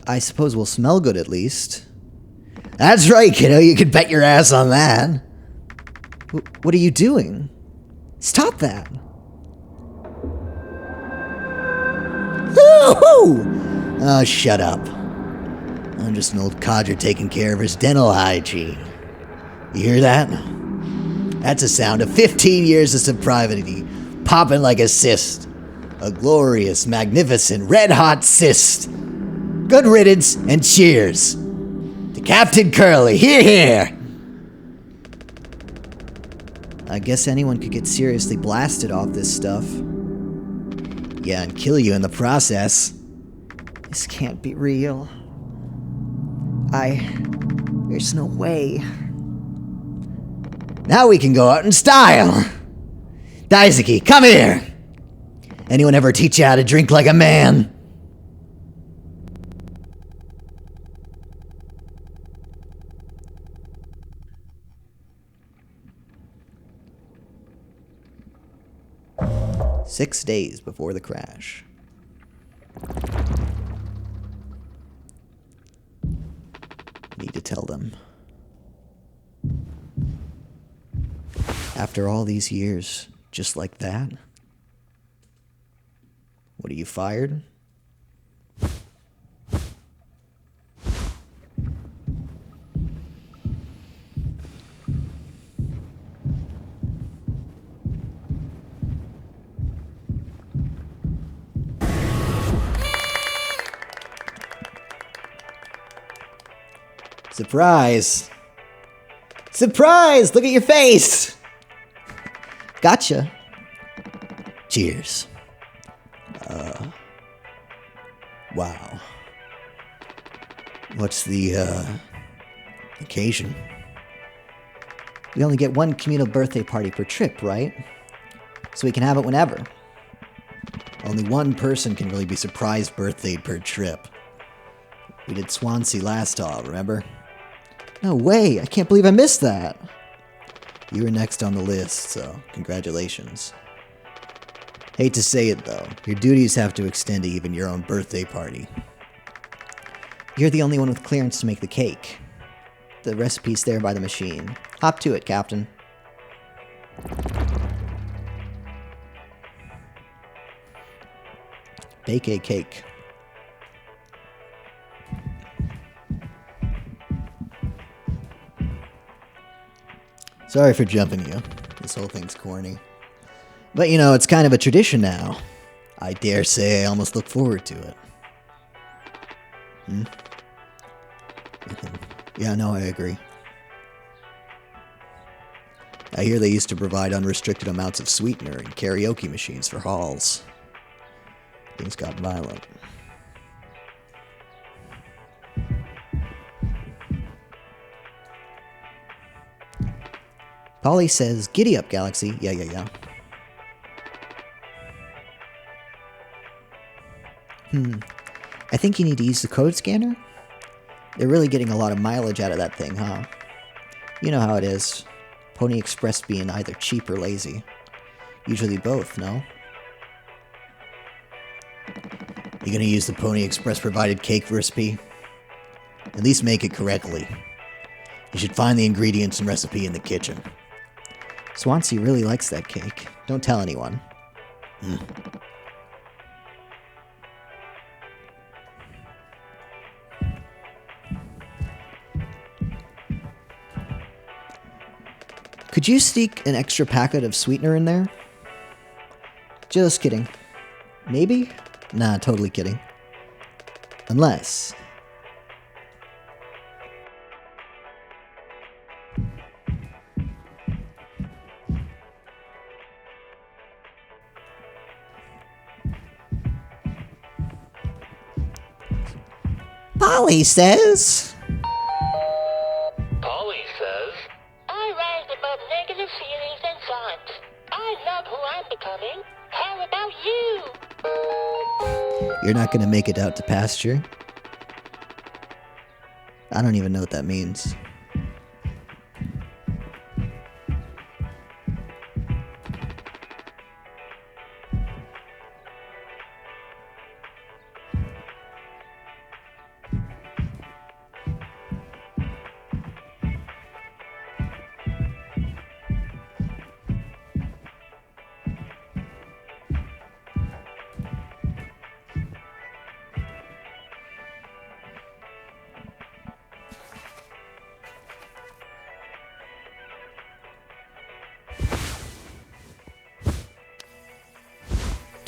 I suppose we'll smell good at least. That's right, kiddo. You can bet your ass on that. What are you doing? Stop that. Woohoo! Oh, shut up. I'm just an old codger taking care of his dental hygiene. You hear that? That's a sound of 15 years of sobriety popping like a cyst. A glorious, magnificent, red-hot cyst. Good riddance and cheers. To Captain Curly, hear, hear! I guess anyone could get seriously blasted off this stuff. Yeah, and kill you in the process. This can't be real. There's no way. Now we can go out in style! Daisuke, come here! Anyone ever teach you how to drink like a man? Six days before the crash. Need to tell them. After all these years, just like that? What, are you fired? Surprise! Surprise! Look at your face! Gotcha. Cheers. Wow. What's the, occasion? We only get one communal birthday party per trip, right? So we can have it whenever. Only one person can really be surprised birthdayed per trip. We did Swansea last haul, remember? No way! I can't believe I missed that! You were next on the list, so congratulations. Hate to say it, though. Your duties have to extend to even your own birthday party. You're the only one with clearance to make the cake. The recipe's there by the machine. Hop to it, Captain. Bake a cake. Sorry for jumping you. This whole thing's corny. But you know, it's kind of a tradition now. I dare say I almost look forward to it. Yeah, no, I agree. I hear they used to provide unrestricted amounts of sweetener and karaoke machines for halls. Things got violent. Polly says, "Giddy up, Galaxy." Yeah. I think you need to use the code scanner? They're really getting a lot of mileage out of that thing, huh? You know how it is. Pony Express being either cheap or lazy. Usually both, no? You gonna use the Pony Express provided cake recipe? At least make it correctly. You should find the ingredients and recipe in the kitchen. Swansea really likes that cake. Don't tell anyone. Could you sneak an extra packet of sweetener in there? Just kidding. Maybe? Nah, totally kidding. Unless... Polly says... Polly says, I rise above negative feelings and thoughts. I love who I'm becoming. How about you? You're not gonna make it out to pasture? I don't even know what that means.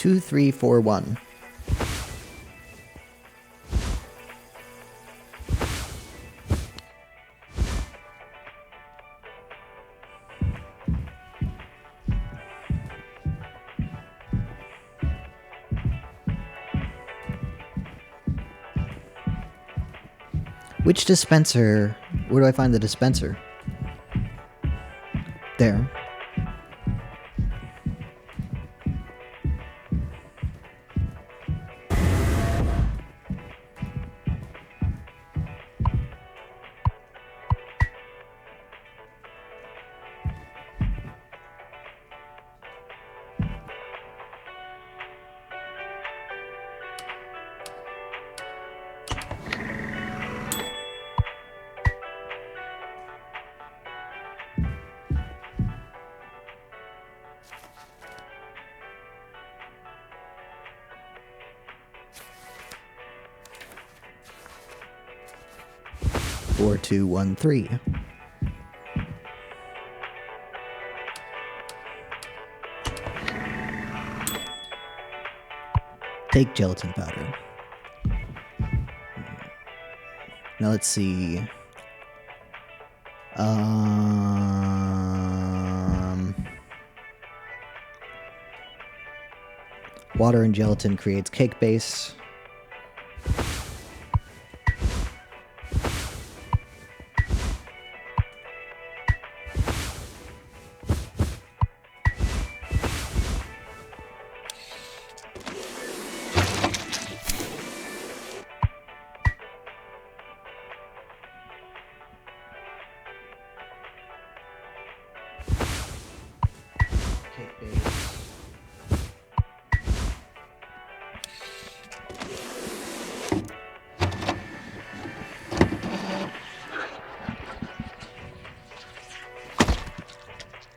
2341. Which dispenser? Where do I find the dispenser? There. Four, 2, 1, 3. Take gelatin powder. Now let's see. Water and gelatin creates cake base.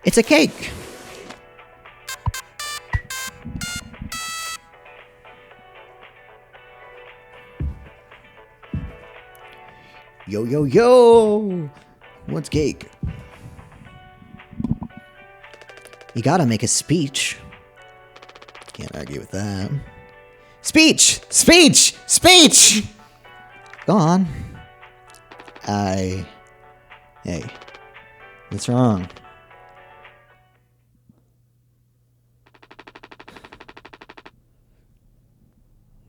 It's a cake. Yo, yo, yo! What's cake? You gotta make a speech. Can't argue with that. Speech! Speech! Speech! Go on. Hey. What's wrong?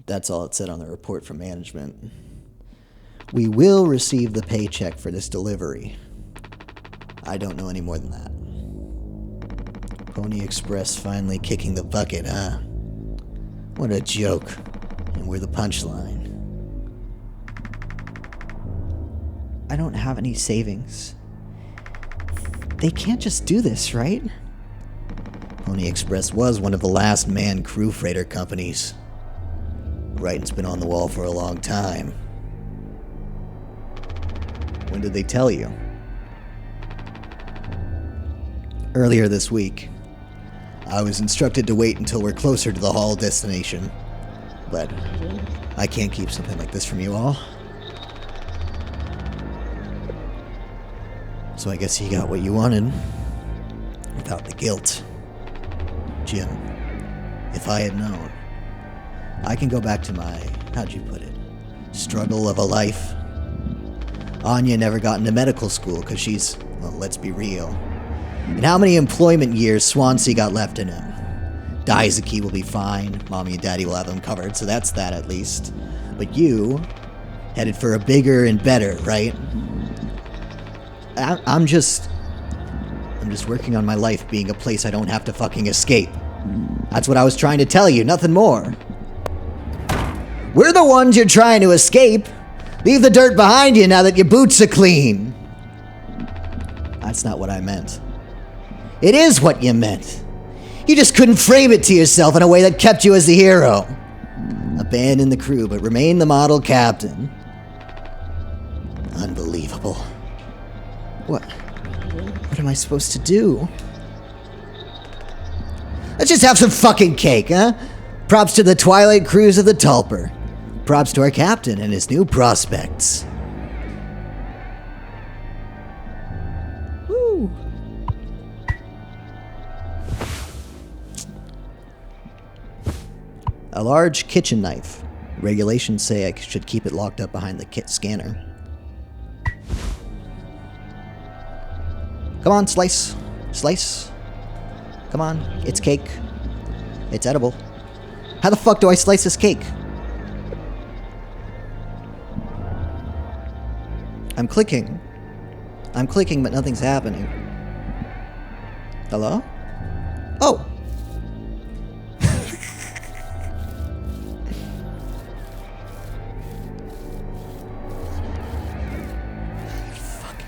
That's all it said on the report from management. We will receive the paycheck for this delivery. I don't know any more than that. Pony Express finally kicking the bucket, huh? What a joke. And we're the punchline. I don't have any savings. They can't just do this, right? Pony Express was one of the last manned crew freighter companies. Writing's been on the wall for a long time. When did they tell you? Earlier this week. I was instructed to wait until we're closer to the haul destination. But I can't keep something like this from you all. So I guess you got what you wanted. Without the guilt. Jim, if I had known, I can go back to my, how'd you put it, struggle of a life. Anya never got into medical school because she's, well, let's be real. And how many employment years Swansea got left in him? Daisuke will be fine. Mommy and Daddy will have him covered, so that's that at least. But you, headed for a bigger and better, right? I'm just working on my life being a place I don't have to fucking escape. That's what I was trying to tell you, nothing more. We're the ones you're trying to escape. Leave the dirt behind you now that your boots are clean. That's not what I meant. It is what you meant. You just couldn't frame it to yourself in a way that kept you as the hero. Abandon the crew, but remain the model captain. Unbelievable. What am I supposed to do? Let's just have some fucking cake, huh? Props to the Twilight Cruise of the Tulper. Props to our captain and his new prospects. Woo. A large kitchen knife. Regulations say I should keep it locked up behind the kit scanner. Come on, slice. Slice. Come on, it's cake. It's edible. How the fuck do I slice this cake? I'm clicking. I'm clicking, but nothing's happening. Hello? Oh! Fuck.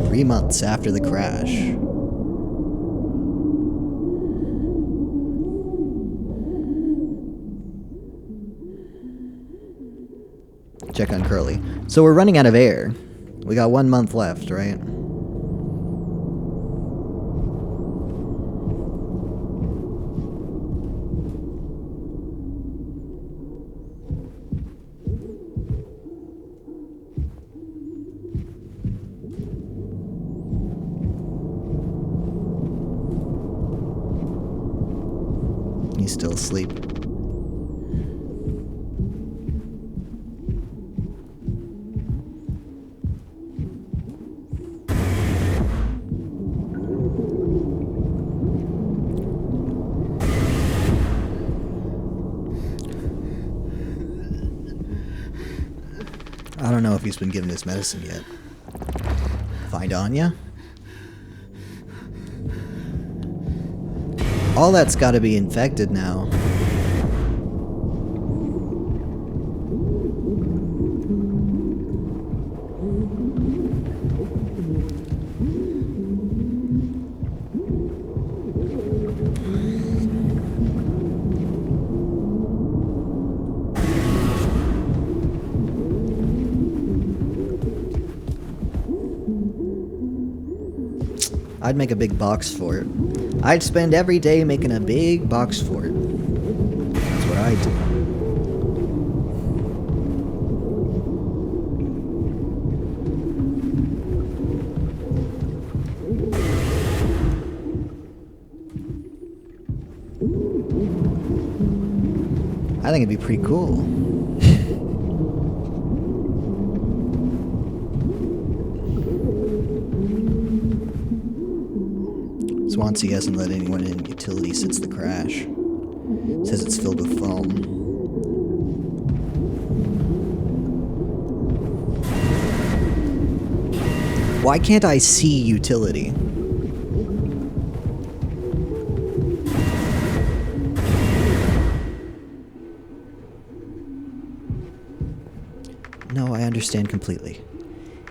3 months after the crash. Check on Curly. So we're running out of air. We got 1 month left, right? He's still asleep. I don't know if he's been given his medicine yet. Find Anya? All that's gotta be infected now. I'd make a big box for it. I'd spend every day making a big box for it. That's what I do. I think it'd be pretty cool. Swansea hasn't let anyone in utility since the crash. Says it's filled with foam. Why can't I see utility? No, I understand completely.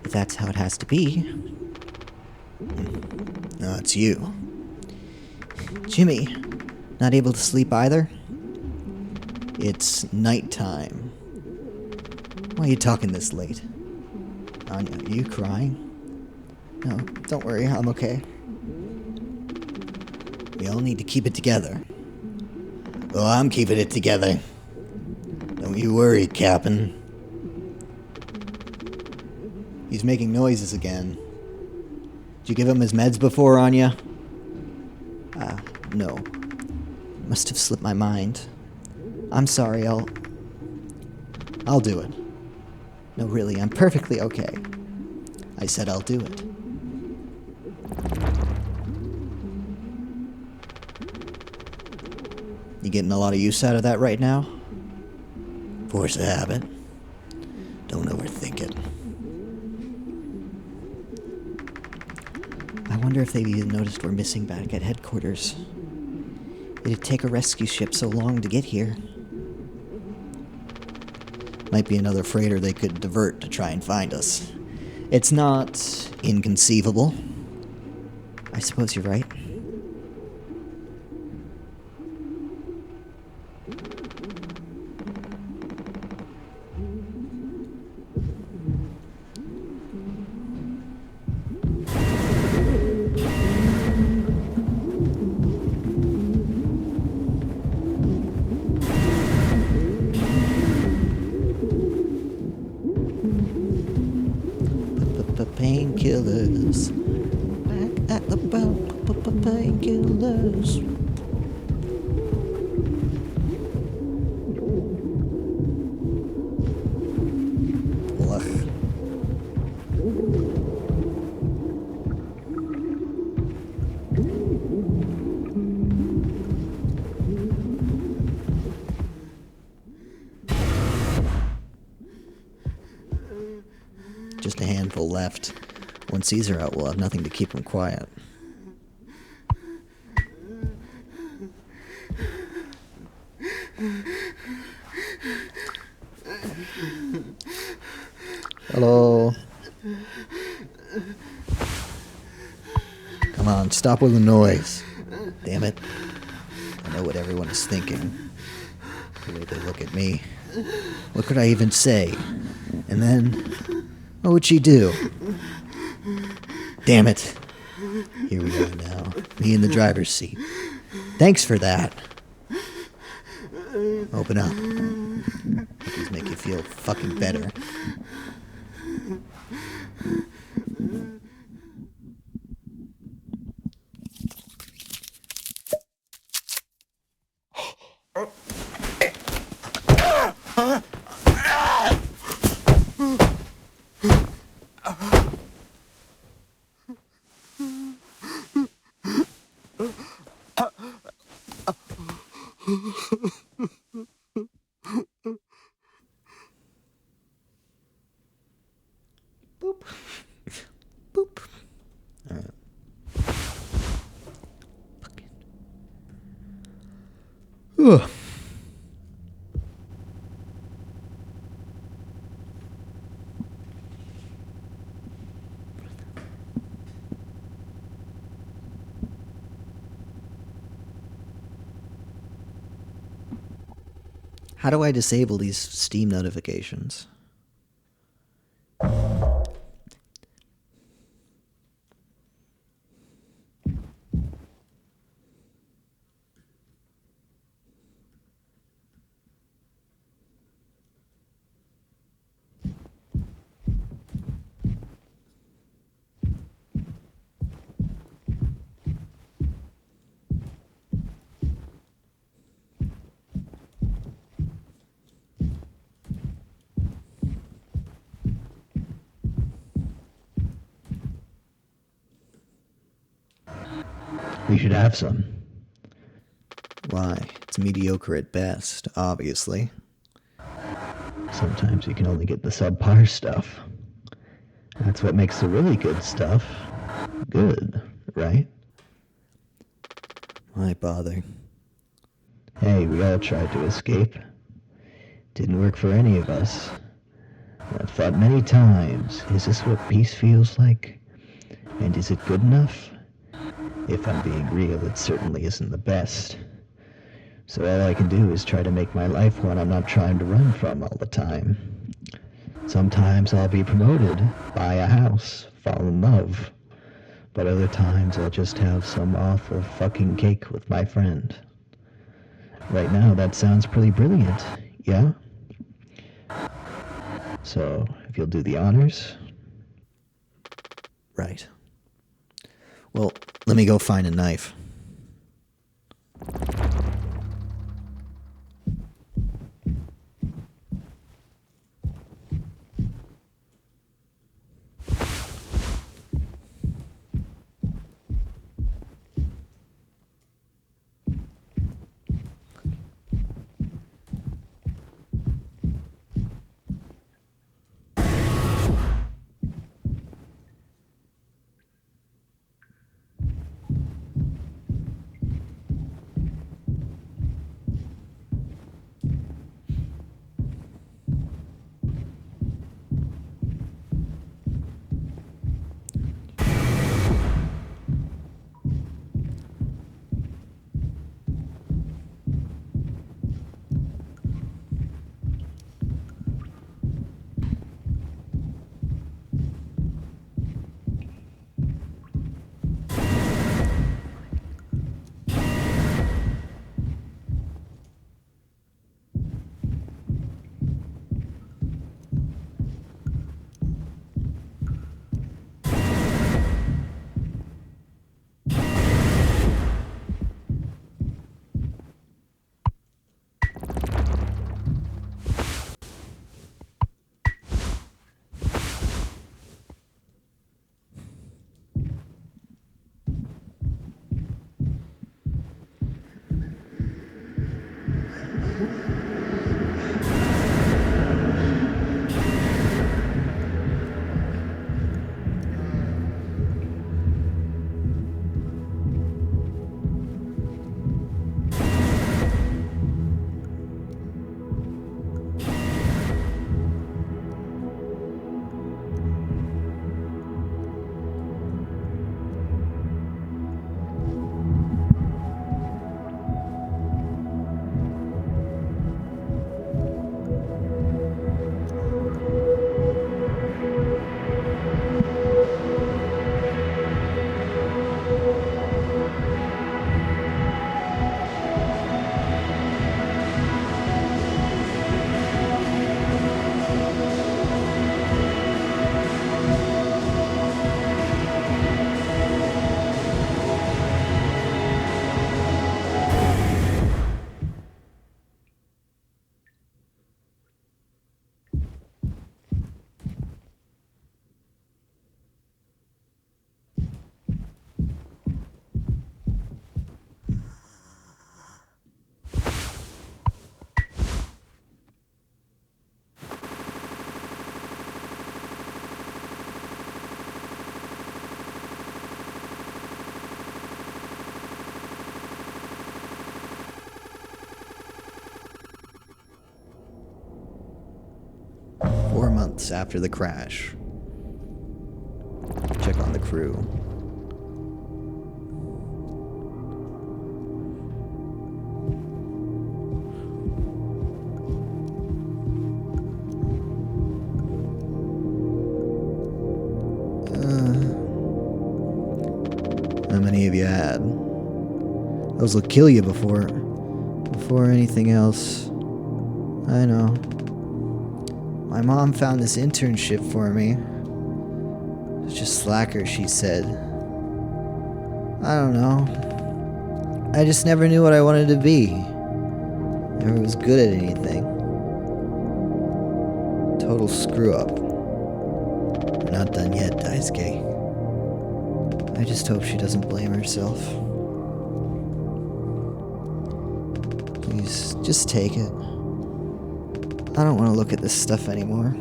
If that's how it has to be. No, it's you. Jimmy, not able to sleep either? It's nighttime. Why are you talking this late? Anya, are you crying? No, don't worry, I'm okay. We all need to keep it together. Oh, I'm keeping it together. Don't you worry, Captain. He's making noises again. Did you give him his meds before, Anya? No. Must have slipped my mind. I'm sorry, I'll do it. No, really, I'm perfectly okay. I said I'll do it. You getting a lot of use out of that right now? Force of habit. Don't overthink it. I wonder if they've even noticed we're missing back at headquarters. It'd take a rescue ship so long to get here. Might be another freighter they could divert to try and find us. It's not inconceivable. I suppose you're right. painkillers. Back at the painkillers. Ugh. Just a handful left. Once these are out, we'll have nothing to keep him quiet. Hello. Come on, stop with the noise. Damn it. I know what everyone is thinking. The way they look at me. What could I even say? And then, what would she do? Damn it. Here we go now. Me in the driver's seat. Thanks for that. Open up. Hope these make you feel fucking better. Boop. Boop. Alright. Fucking. Ugh. How do I disable these Steam notifications? We should have some. Why? It's mediocre at best, obviously. Sometimes you can only get the subpar stuff. That's what makes the really good stuff good, right? Why bother? Hey, we all tried to escape. Didn't work for any of us. I've thought many times, is this what peace feels like? And is it good enough? If I'm being real, it certainly isn't the best. So all I can do is try to make my life one I'm not trying to run from all the time. Sometimes I'll be promoted, buy a house, fall in love. But other times I'll just have some awful fucking cake with my friend. Right now that sounds pretty brilliant, yeah? So, if you'll do the honors? Right. Well, let me go find a knife. 4 months after the crash. Check on the crew. How many have you had? Those will kill you before anything else. I know. My mom found this internship for me. It's just slacker, she said. I don't know. I just never knew what I wanted to be. Never was good at anything. Total screw up. We're not done yet, Daisuke. I just hope she doesn't blame herself. Please, just take it. I don't want to look at this stuff anymore.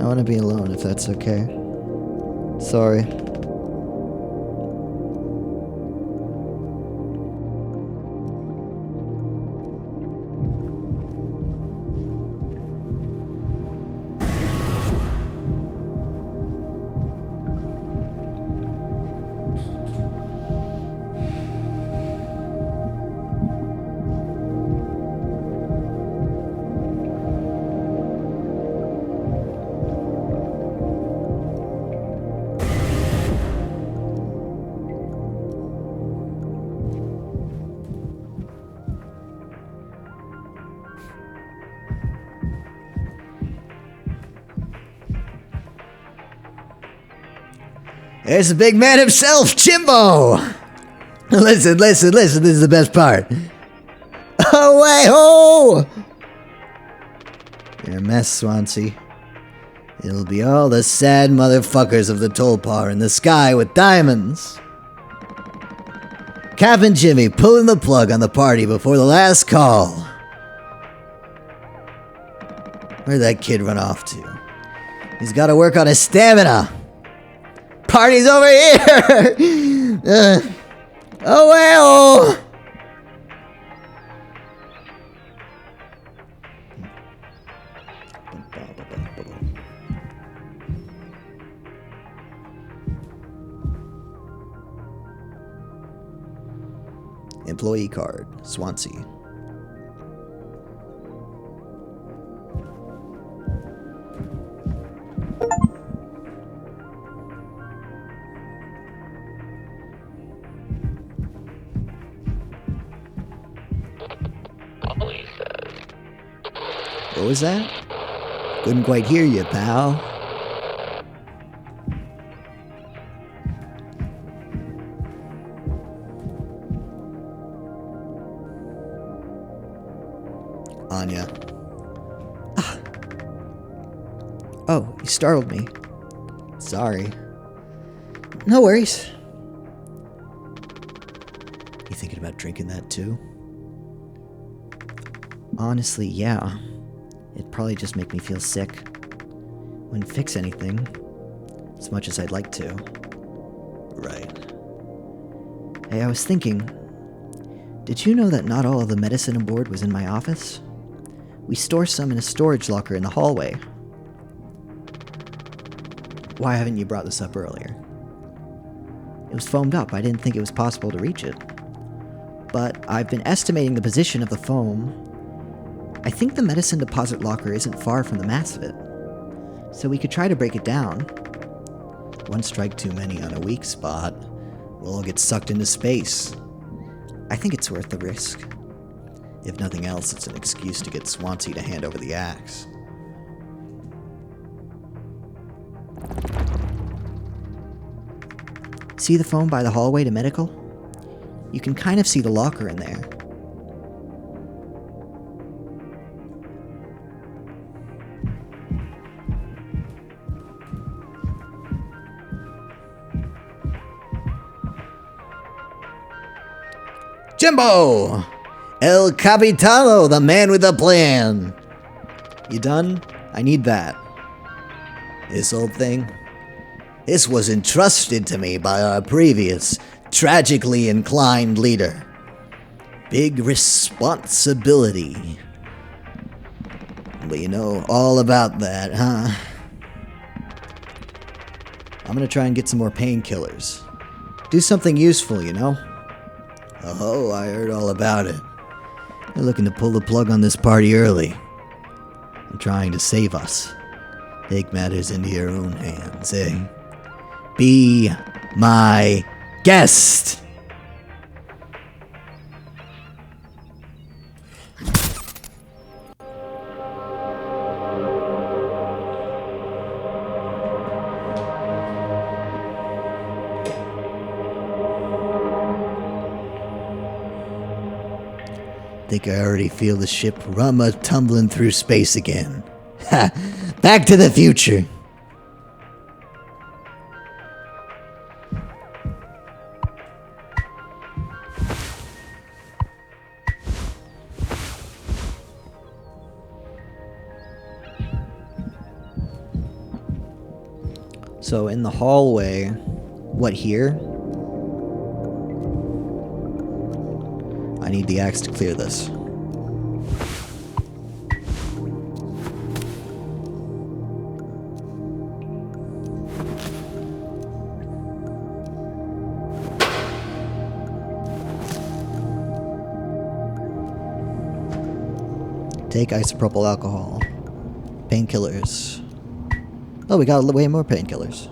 I want to be alone if that's okay. Sorry. There's the big man himself, Jimbo! Listen, this is the best part. Oh, way, ho! You're a mess, Swansea. It'll be all the sad motherfuckers of the Tulpar in the sky with diamonds. Cap and Jimmy pulling the plug on the party before the last call. Where'd that kid run off to? He's gotta work on his stamina. Party's over here! Oh, well! Employee card, Swansea. What was that? Couldn't quite hear you, pal. Anya. Ah. Oh, you startled me. Sorry. No worries. You thinking about drinking that too? Honestly, yeah. It'd probably just make me feel sick. Wouldn't fix anything. As much as I'd like to. Right. Hey, I was thinking, did you know that not all of the medicine aboard was in my office? We store some in a storage locker in the hallway. Why haven't you brought this up earlier? It was foamed up. I didn't think it was possible to reach it. But I've been estimating the position of the foam. I think the medicine deposit locker isn't far from the mass of it. So we could try to break it down. One strike too many on a weak spot. We'll all get sucked into space. I think it's worth the risk. If nothing else, it's an excuse to get Swansea to hand over the axe. See the phone by the hallway to medical? You can kind of see the locker in there. Jimbo! El Capitano, the man with the plan! You done? I need that. This old thing? This was entrusted to me by our previous, tragically inclined leader. big responsibility. But you know all about that, huh? I'm gonna try and get some more painkillers. Do something useful, you know? Oh, I heard all about it. You're looking to pull the plug on this party early. I'm trying to save us. Take matters into your own hands, eh? Be my guest! Think I already feel the ship tumbling through space again. Ha! Back to the future! So in the hallway, what here? I need the axe to clear this. Take isopropyl alcohol. Painkillers. Oh, we got way more painkillers.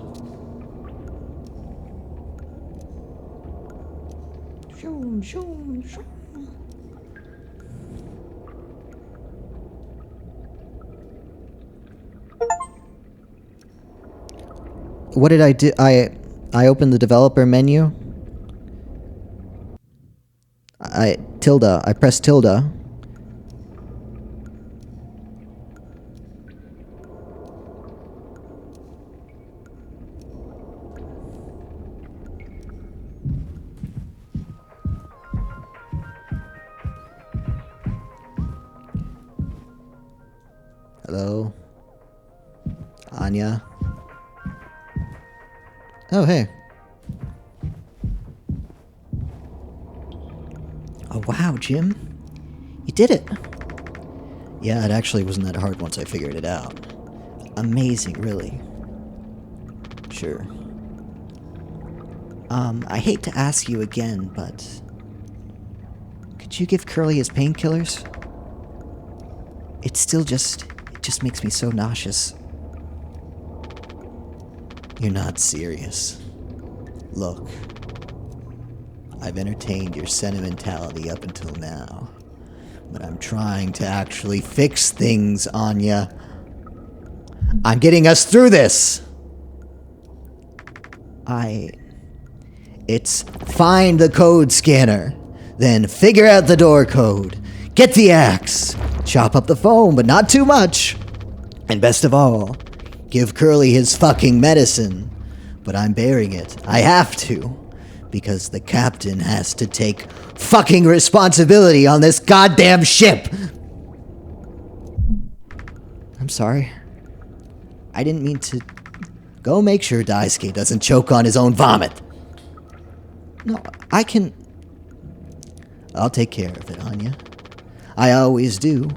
What did I do? I opened the developer menu. I pressed tilde. Hello? Anya? Oh, hey. Oh, wow, Jim. You did it. Yeah, it actually wasn't that hard once I figured it out. Amazing, really. Sure. I hate to ask you again, but... could you give Curly his painkillers? It just makes me so nauseous. You're not serious. Look, I've entertained your sentimentality up until now, but I'm trying to actually fix things, Anya. I'm getting us through this! It's find the code scanner, then figure out the door code, get the axe, chop up the phone, but not too much, and best of all, give Curly his fucking medicine. But I'm bearing it. I have to. Because the captain has to take fucking responsibility on this goddamn ship. I'm sorry. I didn't mean to... Go make sure Daisuke doesn't choke on his own vomit. No, I can... I'll take care of it, Anya. I always do.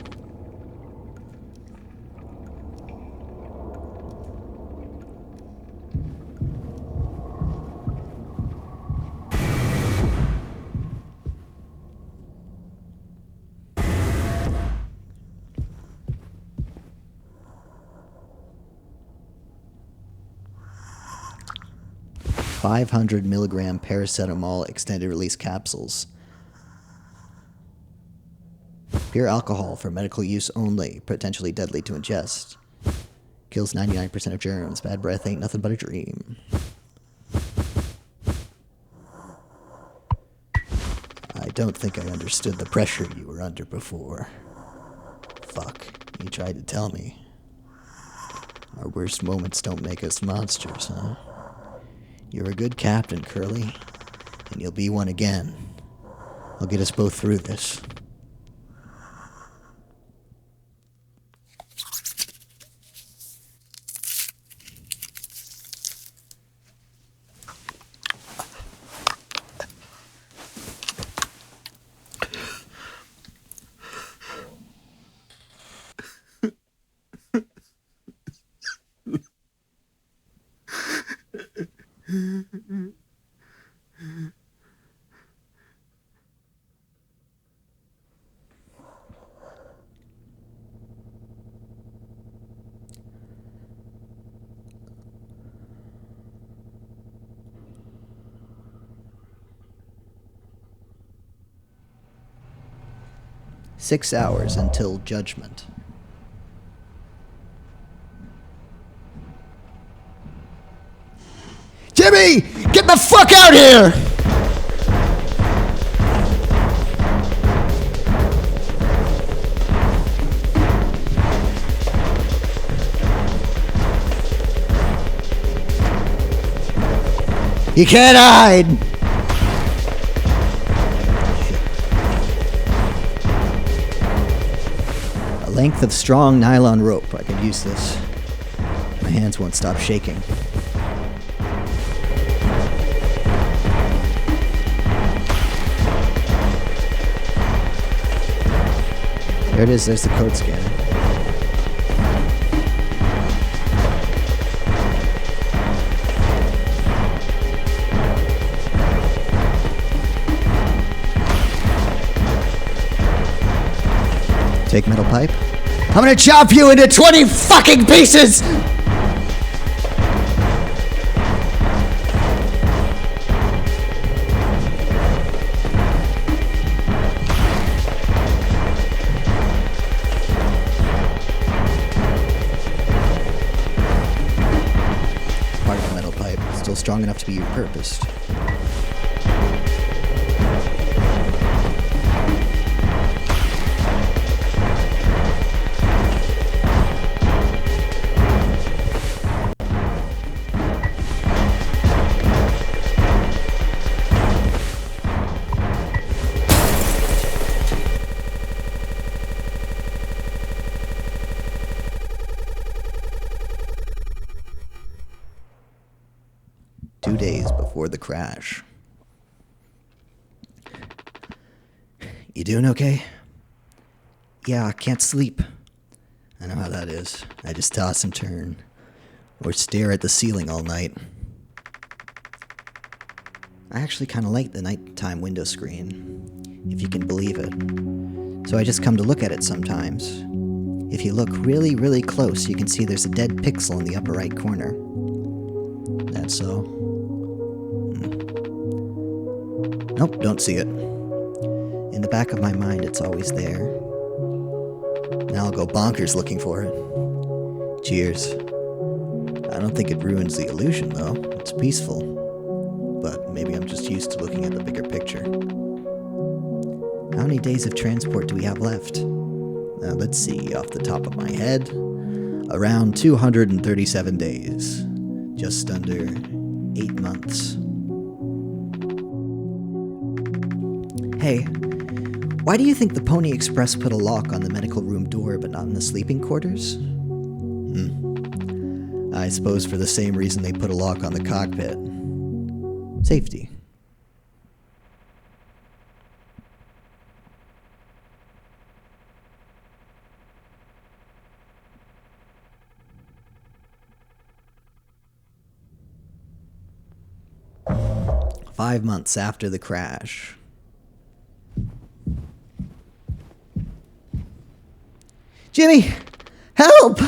$500 paracetamol extended release capsules. Pure alcohol for medical use only, potentially deadly to ingest. Kills 99% of germs. Bad breath ain't nothing but a dream. I don't think I understood the pressure you were under before. Fuck, you tried to tell me. Our worst moments don't make us monsters, huh? You're a good captain, Curly, and you'll be one again. I'll get us both through this. 6 hours until judgment. Jimmy! Get the fuck out here! You can't hide! A length of strong nylon rope. I could use this. My hands won't stop shaking. There it is, there's the code scanner. Take metal pipe. I'm gonna chop you into 20 fucking pieces! Part of the metal pipe, still strong enough to be repurposed. Days before the crash. You doing okay? Yeah, I can't sleep. I know how that is. I just toss and turn, or stare at the ceiling all night. I actually kind of like the nighttime window screen, if you can believe it. So I just come to look at it sometimes. If you look really, really close, you can see there's a dead pixel in the upper right corner. That's so. Nope, don't see it. In the back of my mind, it's always there. Now I'll go bonkers looking for it. Cheers. I don't think it ruins the illusion, though. It's peaceful. But maybe I'm just used to looking at the bigger picture. How many days of transport do we have left? Let's see, off the top of my head. Around 237 days. Just under 8 months. Hey, why do you think the Pony Express put a lock on the medical room door but not in the sleeping quarters? I suppose for the same reason they put a lock on the cockpit. Safety. Five months after the crash. Jimmy! Help!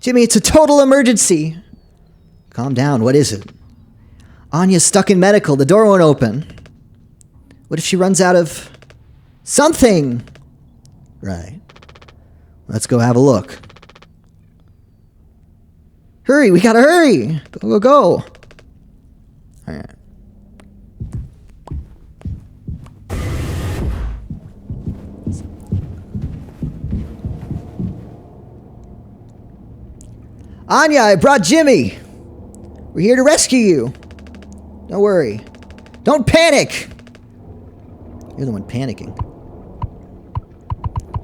Jimmy, it's a total emergency! Calm down, what is it? Anya's stuck in medical, the door won't open. What if she runs out of... something? Right. Let's go have a look. Hurry, we gotta hurry! Go. Alright. Anya, I brought Jimmy! We're here to rescue you! Don't worry. Don't panic! You're the one panicking.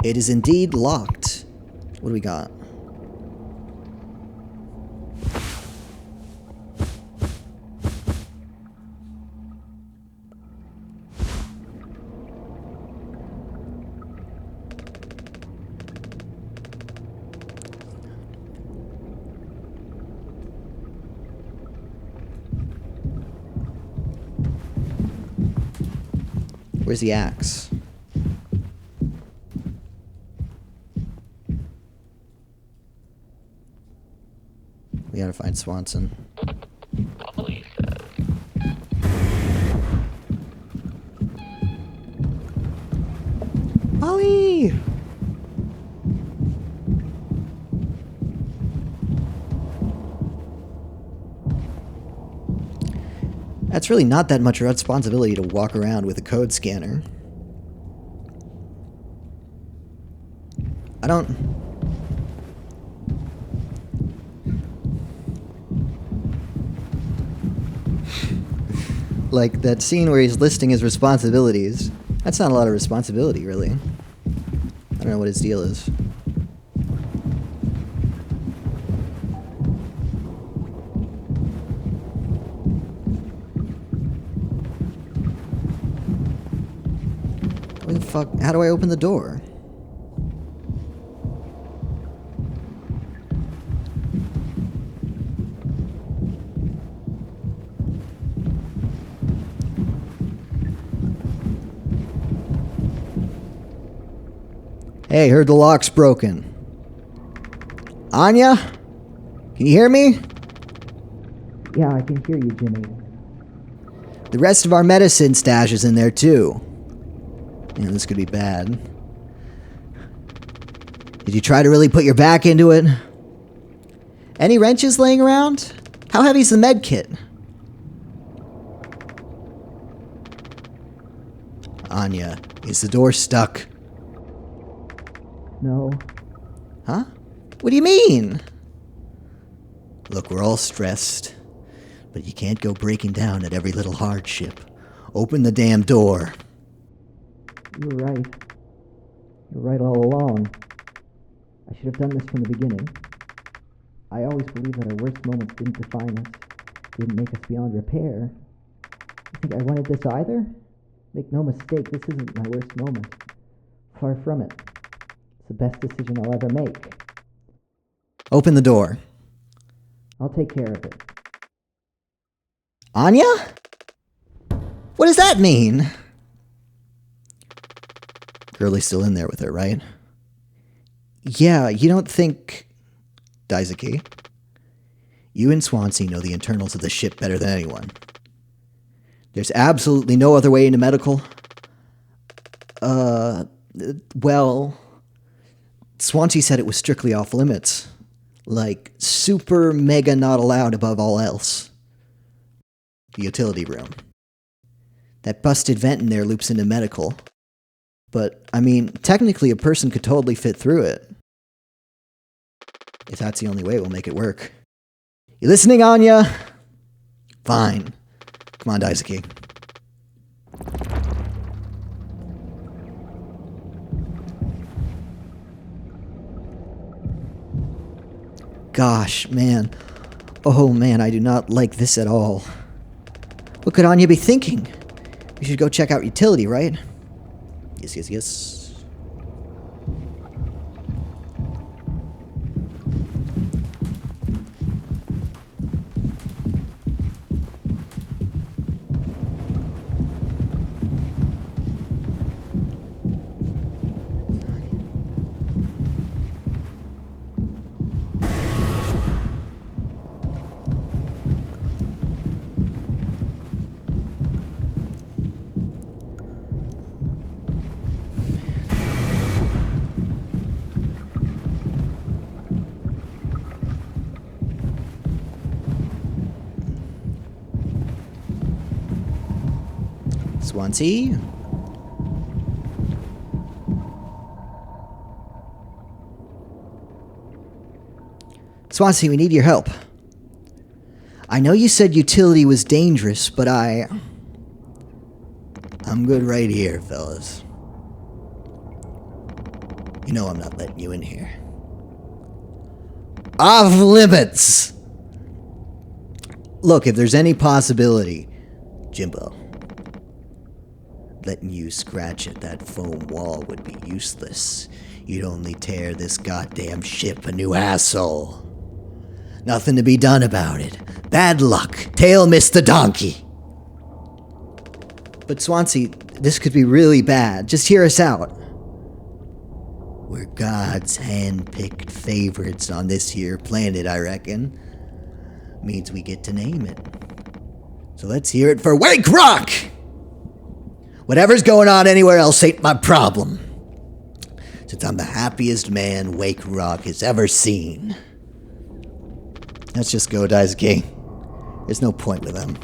It is indeed locked. What do we got? Where's the axe? We gotta find Swanson. Polly says. Polly! That's really not that much responsibility to walk around with a code scanner. I don't... Like, that scene where he's listing his responsibilities. That's not a lot of responsibility, really. I don't know what his deal is. Where the fuck? How do I open the door? Hey, heard the lock's broken. Anya? Can you hear me? Yeah, I can hear you, Jimmy. The rest of our medicine stash is in there, too. Yeah, this could be bad. Did you try to really put your back into it? Any wrenches laying around? How heavy's the med kit? Anya, is the door stuck? No. Huh? What do you mean? Look, we're all stressed, but you can't go breaking down at every little hardship. Open the damn door. You're right. You're right all along. I should have done this from the beginning. I always believed that our worst moments didn't define us, didn't make us beyond repair. You think I wanted this either? Make no mistake, this isn't my worst moment. Far from it. It's the best decision I'll ever make. Open the door. I'll take care of it. Anya? What does that mean? Girlie's still in there with her, right? Yeah, you don't think... Daisuke, you and Swansea know the internals of the ship better than anyone. There's absolutely no other way into medical. Well... Swansea said it was strictly off limits. Like, super mega not allowed above all else. The utility room. That busted vent in there loops into medical. But, I mean, technically a person could totally fit through it. If that's the only way, we'll make it work. You listening, Anya? Fine. Come on, Daisuke. Gosh, man. Oh, man, I do not like this at all. What could Anya be thinking? We should go check out utility, right? Yes, yes, yes. Swansea? Swansea, we need your help. I know you said utility was dangerous, but I'm good right here, fellas. You know I'm not letting you in here. Off limits! Look, if there's any possibility, Jimbo, letting you scratch at that foam wall would be useless. You'd only tear this goddamn ship a new asshole. Nothing to be done about it. Bad luck. Tail missed the donkey. But Swansea, This could be really bad. Just hear us out. We're God's hand-picked favorites on this here planet, I reckon. Means we get to name it. So let's hear it for Wake Rock! Whatever's going on anywhere else ain't my problem. Since I'm the happiest man Wake Rock has ever seen. Let's just go, Daisuke. There's no point with them.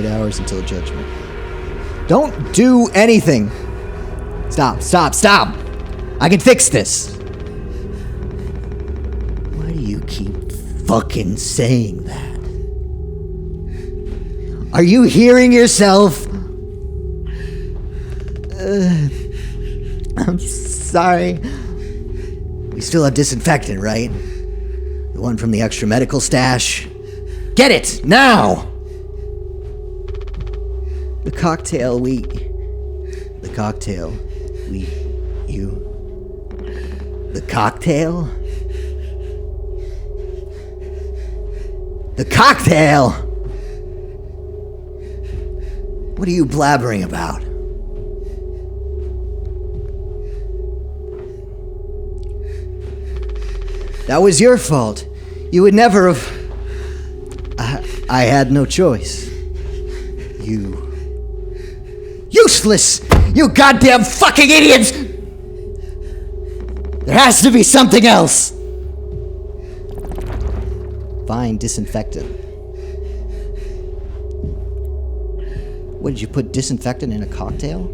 Hours until judgment. Don't do anything! Stop, stop, stop! I can fix this! Why do you keep fucking saying that? Are you hearing yourself? I'm sorry. We still have disinfectant, right? The one from the extra medical stash? Get it! Now! The cocktail, The cocktail, The cocktail? The cocktail! What are you blabbering about? That was your fault. You would never have... I had no choice. You... Useless! You goddamn fucking idiots! There has to be something else! Fine, disinfectant. What, did you put disinfectant in a cocktail?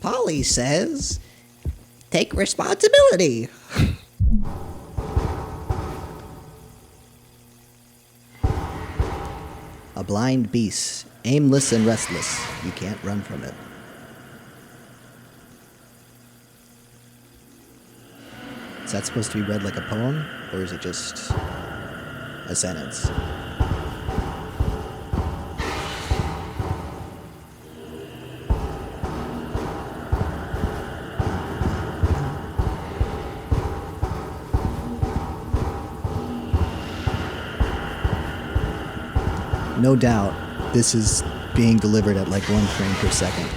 Polly says, take responsibility. A blind beast, aimless and restless. You can't run from it. Is that supposed to be read like a poem, or is it just a sentence. No doubt, this is being delivered at like 1 frame per second.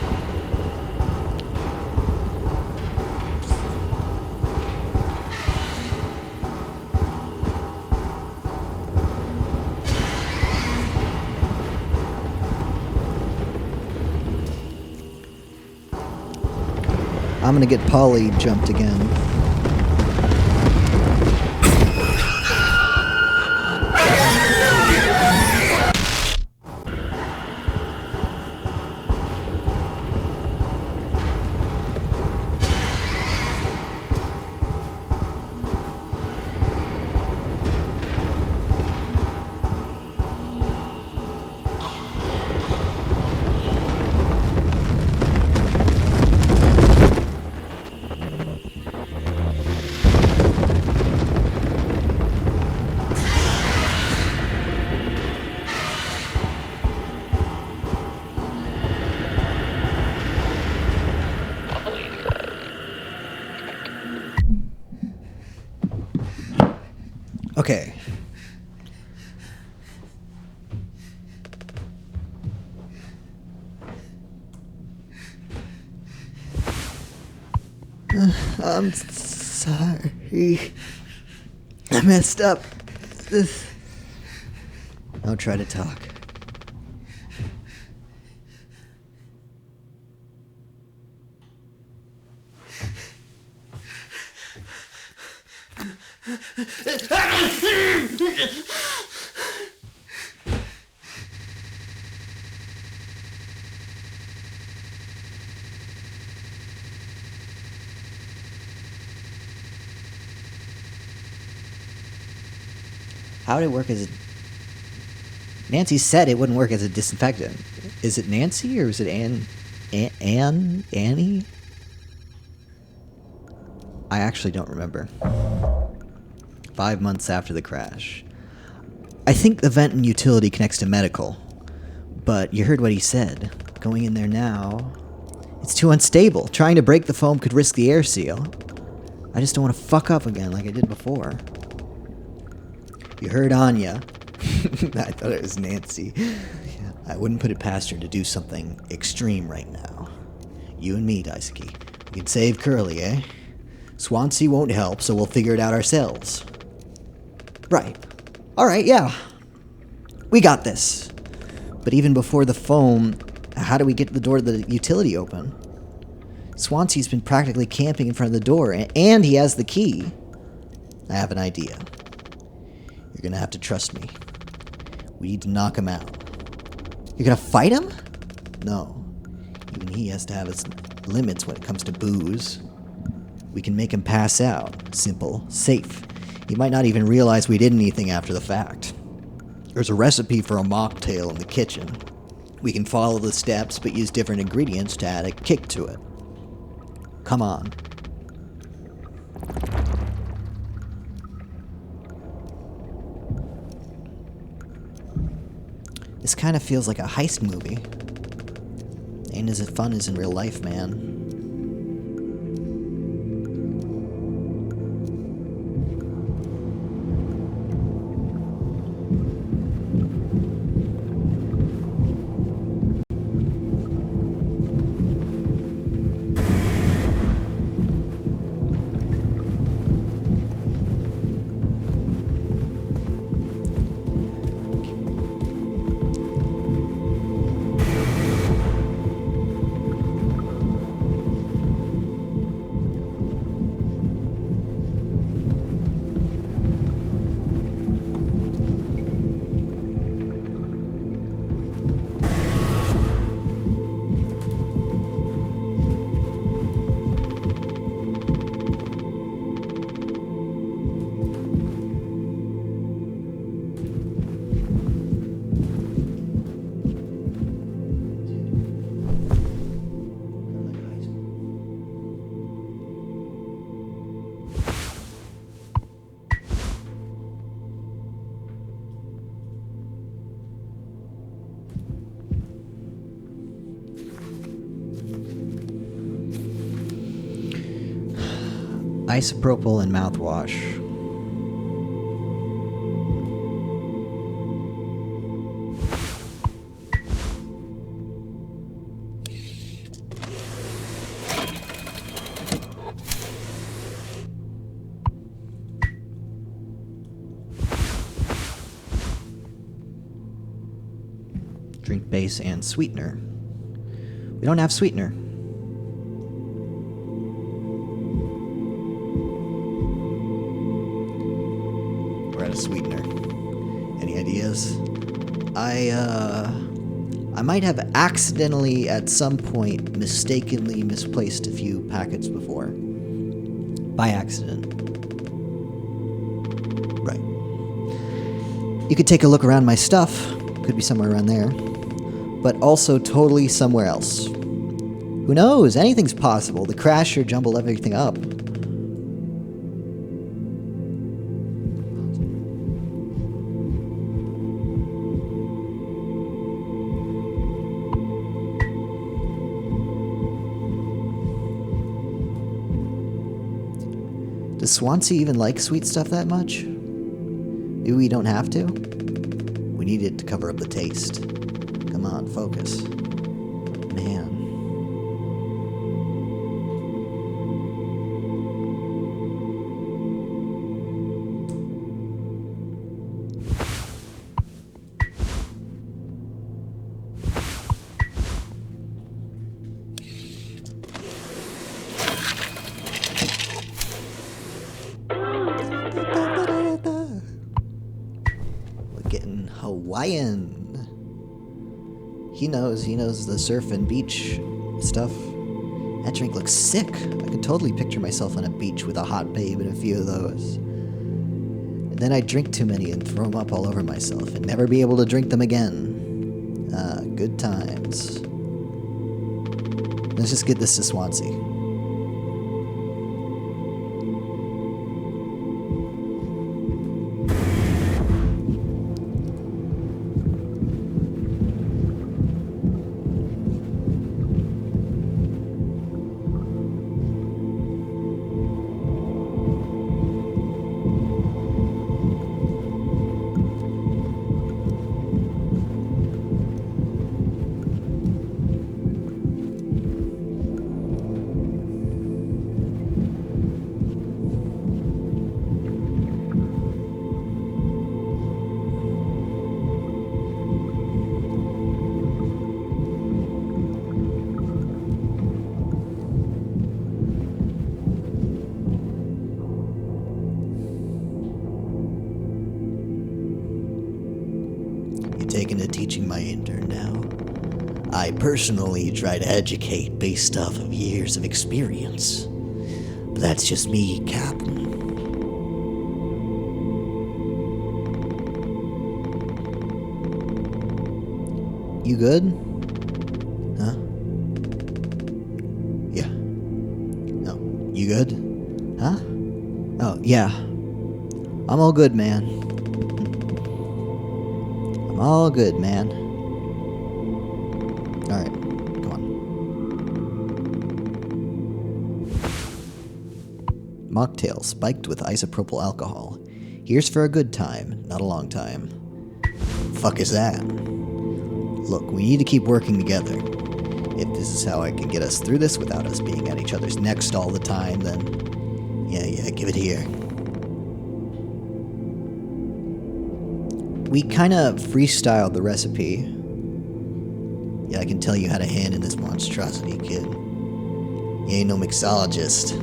I'm gonna get Polly jumped again. Okay. I'm sorry. I messed up. Don't try to talk. How would it work as a... Nancy said it wouldn't work as a disinfectant. Is it Nancy or is it Annie? I actually don't remember. 5 months after the crash. I think the vent and utility connects to medical. But you heard what he said. Going in there now... It's too unstable. Trying to break the foam could risk the air seal. I just don't want to fuck up again like I did before. You heard Anya. I thought it was Nancy. I wouldn't put it past her to do something extreme right now. You and me, Daisuke. We can save Curly, eh? Swansea won't help, so we'll figure it out ourselves. Right. Alright, yeah. We got this. But even before the foam, how do we get the door to the utility open? Swansea's been practically camping in front of the door, and he has the key. I have an idea. You're gonna have to trust me. We need to knock him out. You're gonna fight him? No. Even he has to have his limits when it comes to booze. We can make him pass out. Simple. Safe. He might not even realize we did anything after the fact. There's a recipe for a mocktail in the kitchen. We can follow the steps, but use different ingredients to add a kick to it. Come on. This kind of feels like a heist movie. Ain't as fun as in real life, man. Isopropyl and mouthwash. Drink base and sweetener. We don't have sweetener. We're out of sweetener. Any ideas? I might have accidentally at some point mistakenly misplaced a few packets before. By accident. Right. You could take a look around my stuff. Could be somewhere around there. But also totally somewhere else. Who knows? Anything's possible. The crasher jumbled everything up. Does Swansea even like sweet stuff that much? Maybe we don't have to? We need it to cover up the taste. Come on, focus. Man. We're getting Hawaiian. He knows the surf and beach stuff. That drink looks sick. I could totally picture myself on a beach with a hot babe and a few of those. And then I'd drink too many and throw them up all over myself and never be able to drink them again. Good times. Let's just get this to Swansea. Taken to teaching my intern now. I personally try to educate based off of years of experience. But that's just me, Captain. You good? Huh? Yeah. No. You good? Huh? Oh, yeah. I'm all good, man. All good, man. Alright, come on. Mocktail spiked with isopropyl alcohol. Here's for a good time, not a long time. Fuck is that? Look, we need to keep working together. If this is how I can get us through this without us being at each other's necks all the time, then yeah, give it here. We kind of freestyled the recipe. Yeah, I can tell you how to hand in this monstrosity, kid. You ain't no mixologist.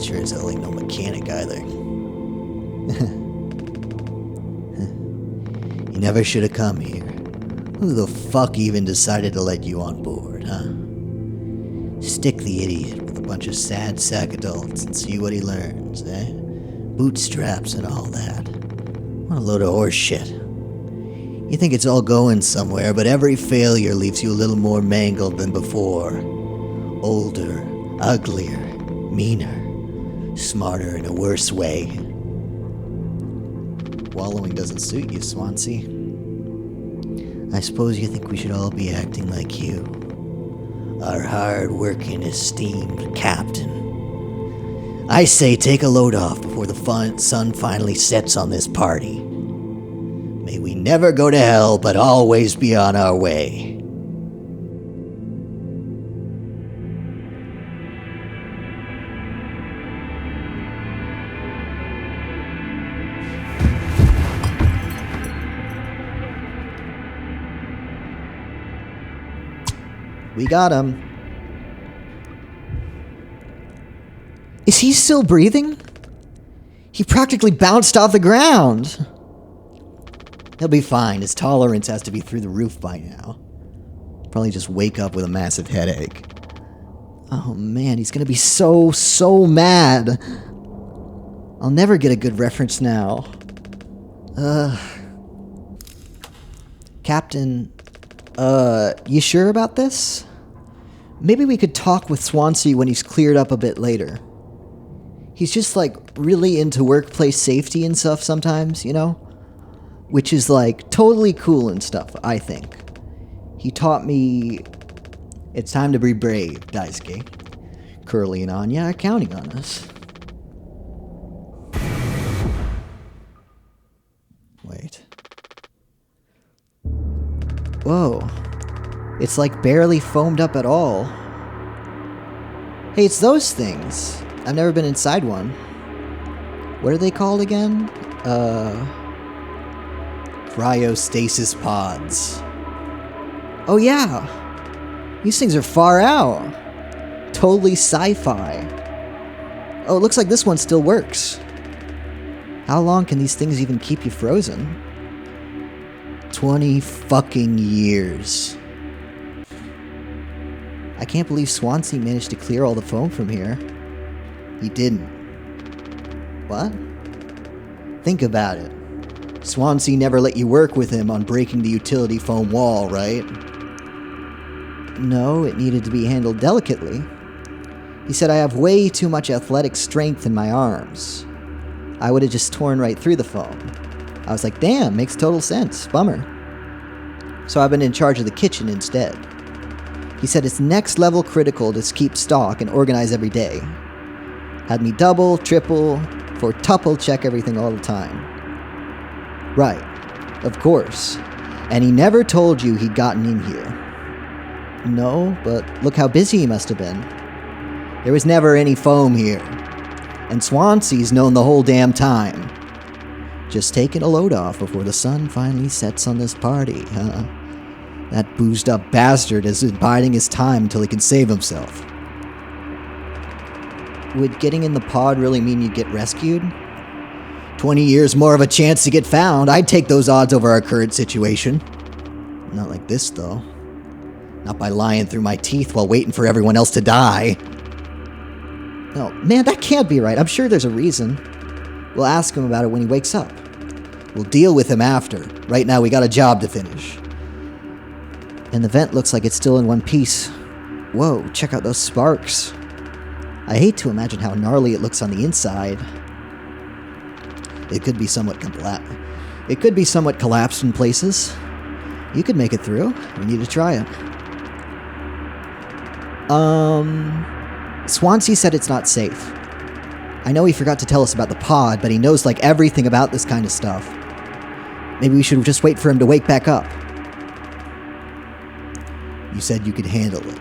Sure as hell ain't no mechanic either. You never should have come here. Who the fuck even decided to let you on board, huh? Stick the idiot with a bunch of sad sack adults and see what he learns, eh? Bootstraps and all that. What a load of horse shit. You think it's all going somewhere, but every failure leaves you a little more mangled than before. Older, uglier, meaner, smarter in a worse way. Wallowing doesn't suit you, Swansea. I suppose you think we should all be acting like you. Our hard-working, esteemed captain. I say take a load off before the sun finally sets on this party. May we never go to hell, but always be on our way. We got him. Is he still breathing? He practically bounced off the ground. He'll be fine. His tolerance has to be through the roof by now. Probably just wake up with a massive headache. Oh man, he's gonna be so mad. I'll never get a good reference now. Captain, you sure about this? Maybe we could talk with Swansea when he's cleared up a bit later. He's just like really into workplace safety and stuff sometimes, you know? Which is like totally cool and stuff, I think. He taught me it's time to be brave, Daisuke. Curly and Anya are counting on us. Wait. Whoa. It's like barely foamed up at all. Hey, it's those things. I've never been inside one. What are they called again? Cryostasis pods. Oh yeah. These things are far out. Totally sci-fi. Oh, it looks like this one still works. How long can these things even keep you frozen? 20 fucking years. I can't believe Swansea managed to clear all the foam from here. He didn't. What? Think about it. Swansea never let you work with him on breaking the utility foam wall, right? No, it needed to be handled delicately. He said I have way too much athletic strength in my arms. I would have just torn right through the foam. I was like, damn, makes total sense. Bummer. So I've been in charge of the kitchen instead. He said it's next level critical to keep stock and organize every day. Had me double, triple, quadruple check everything all the time. Right, of course. And he never told you he'd gotten in here. No, but look how busy he must have been. There was never any foam here. And Swansea's known the whole damn time. Just taking a load off before the sun finally sets on this party, huh? That boozed up bastard is biding his time until he can save himself. Would getting in the pod really mean you'd get rescued? 20 years more of a chance to get found. I'd take those odds over our current situation. Not like this, though. Not by lying through my teeth while waiting for everyone else to die. No, man, that can't be right. I'm sure there's a reason. We'll ask him about it when he wakes up. We'll deal with him after. Right now, we got a job to finish. And the vent looks like it's still in one piece. Whoa, check out those sparks. I hate to imagine how gnarly it looks on the inside. It could be somewhat collapsed in places. You could make it through. We need to try it. Swansea said it's not safe. I know he forgot to tell us about the pod, but he knows like everything about this kind of stuff. Maybe we should just wait for him to wake back up. You said you could handle it.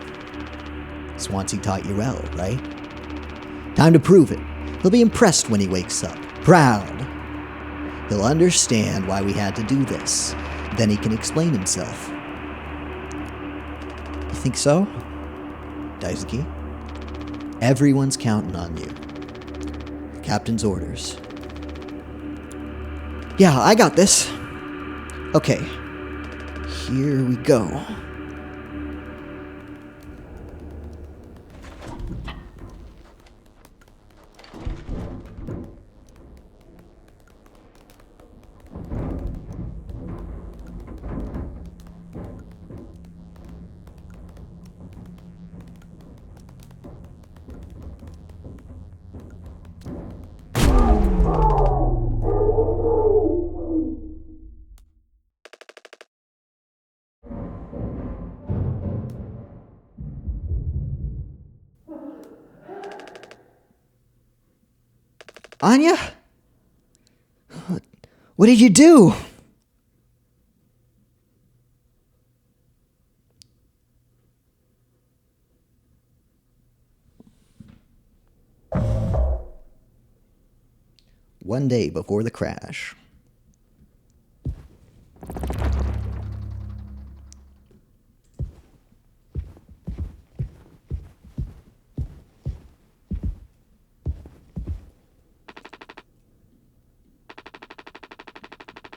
Swansea taught you well, right? Time to prove it. He'll be impressed when he wakes up. Proud. He'll understand why we had to do this. Then he can explain himself. You think so? Daisuke, everyone's counting on you. Captain's orders. Yeah, I got this. Okay. Here we go. Anya? What did you do? One day before the crash.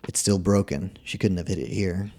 It's still broken. She couldn't have hit it here.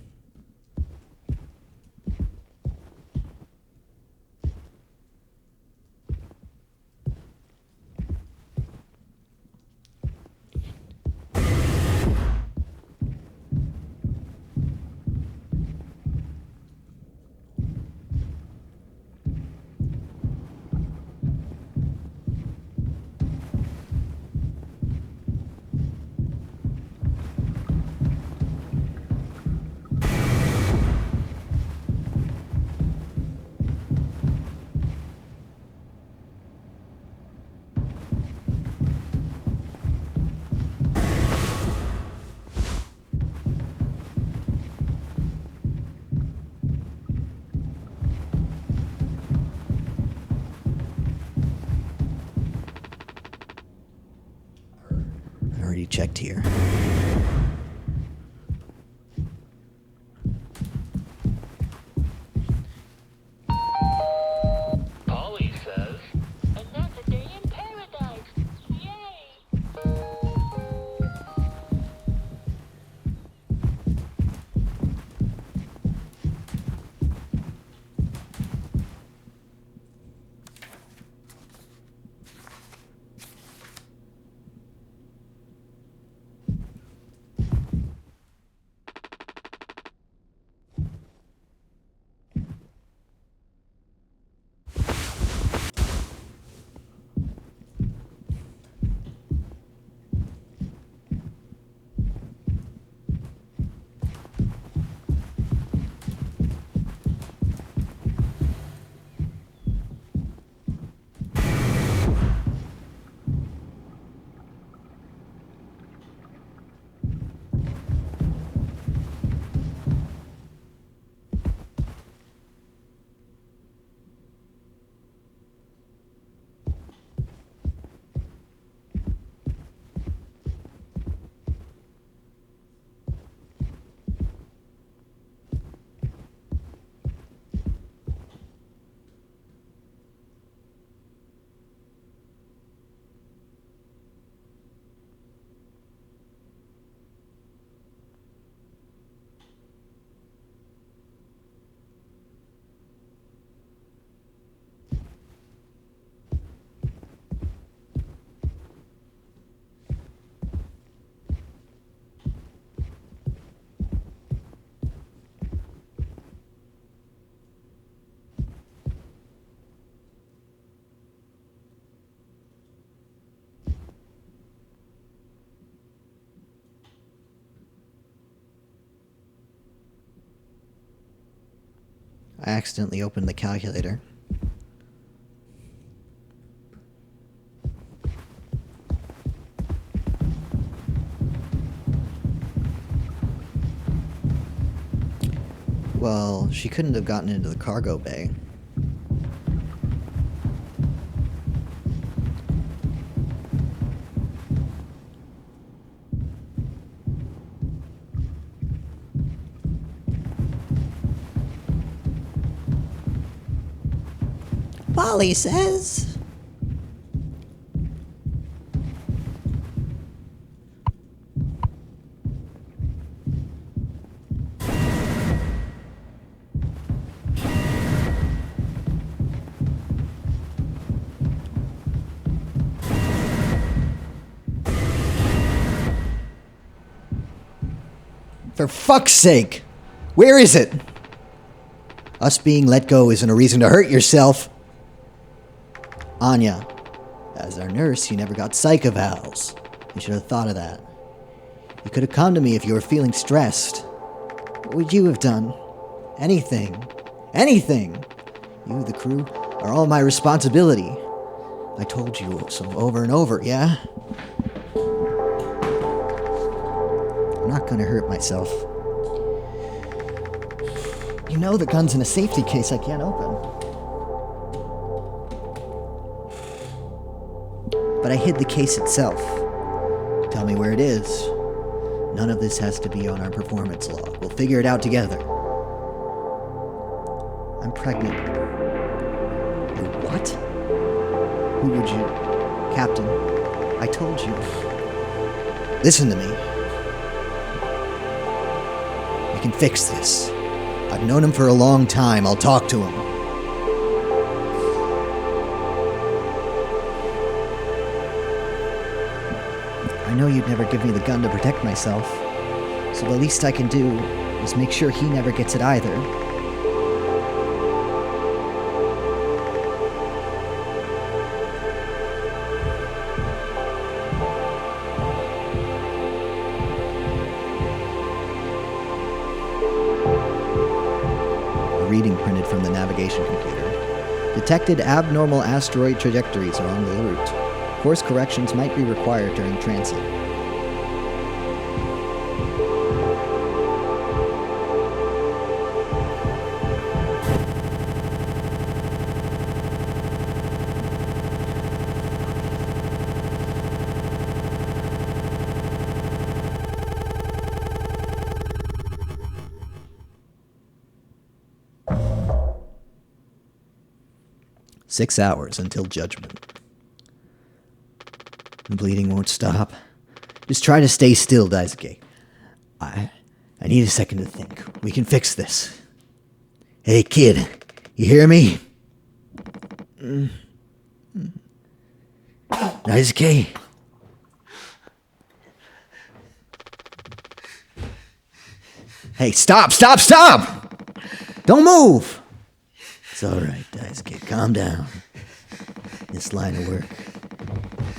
I already checked here. Polly says, another day in paradise. Yay! I accidentally opened the calculator. Well, she couldn't have gotten into the cargo bay. Polly says. For fuck's sake! Where is it? Us being let go isn't a reason to hurt yourself. Anya, as our nurse, you never got psych evals. You should have thought of that. You could have come to me if you were feeling stressed. What would you have done? Anything. Anything! You, the crew, are all my responsibility. I told you so over and over, yeah? gonna hurt myself. You know the gun's in a safety case I can't open. But I hid the case itself. Tell me where it is. None of this has to be on our performance log. We'll figure it out together. I'm pregnant. You're what? Who would you... Captain, I told you. Listen to me. We can fix this. I've known him for a long time. I'll talk to him. I know you'd never give me the gun to protect myself, so the least I can do is make sure he never gets it either. A reading printed from the navigation computer. Detected abnormal asteroid trajectories along the route. Course corrections might be required during transit. "6 hours until judgment. The bleeding won't stop. Just try to stay still, Daisuke. I need a second to think. We can fix this. Hey, kid, you hear me? Daisuke? Hey, stop! Don't move! It's alright, Daisuke. Calm down. This line of work,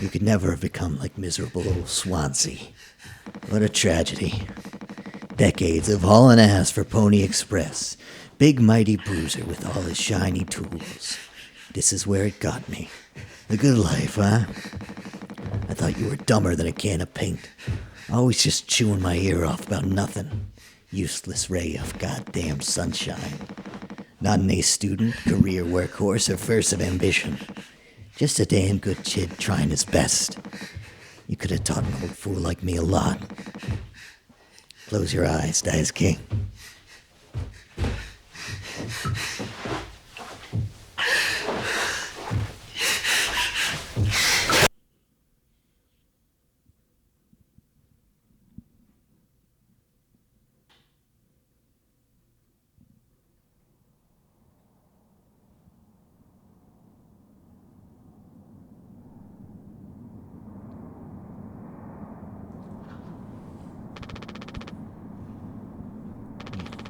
you could never have become like miserable old Swansea. What a tragedy. Decades of hauling ass for Pony Express. Big mighty bruiser with all his shiny tools. This is where it got me. The good life, huh? I thought you were dumber than a can of paint. Always just chewing my ear off about nothing. Useless ray of goddamn sunshine. Not an A student, career workhorse, or first of ambition. Just a damn good kid trying his best. You could have taught an old fool like me a lot. Close your eyes, Daisuke.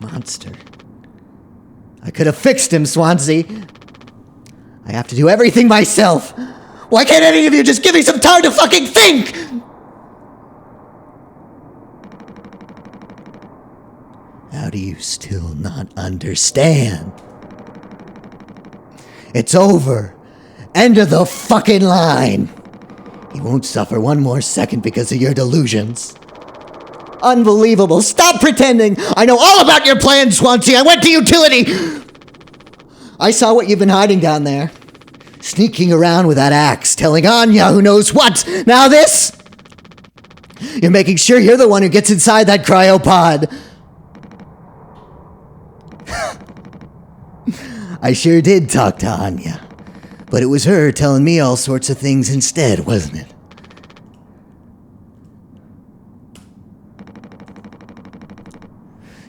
Monster. I could have fixed him, Swansea. I have to do everything myself. Why can't any of you just give me some time to fucking think? How do you still not understand? It's over. End of the fucking line. He won't suffer one more second because of your delusions. Unbelievable. Stop pretending. I know all about your plans, Swansea. I went to utility. I saw what you've been hiding down there. Sneaking around with that axe, telling Anya who knows what. Now this? You're making sure you're the one who gets inside that cryopod. I sure did talk to Anya. But it was her telling me all sorts of things instead, wasn't it?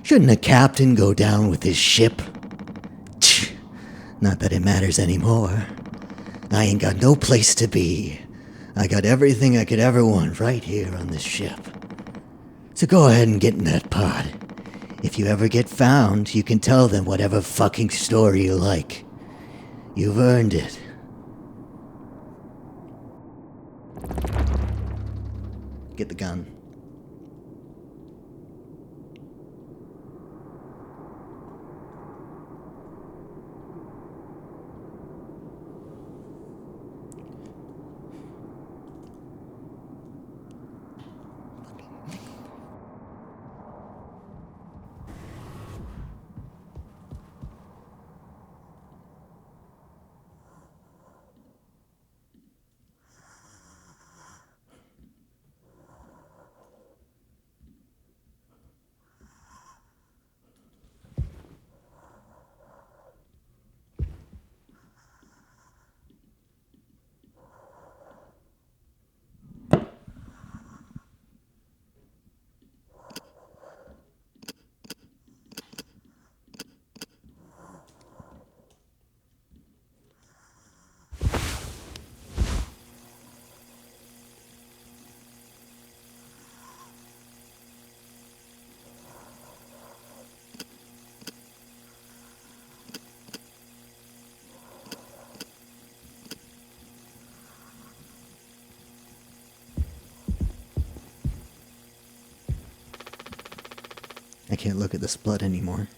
Shouldn't a captain go down with his ship? Not that it matters anymore. I ain't got no place to be. I got everything I could ever want right here on this ship. So go ahead and get in that pod. If you ever get found, you can tell them whatever fucking story you like. You've earned it. Get the gun. I can't look at this blood anymore.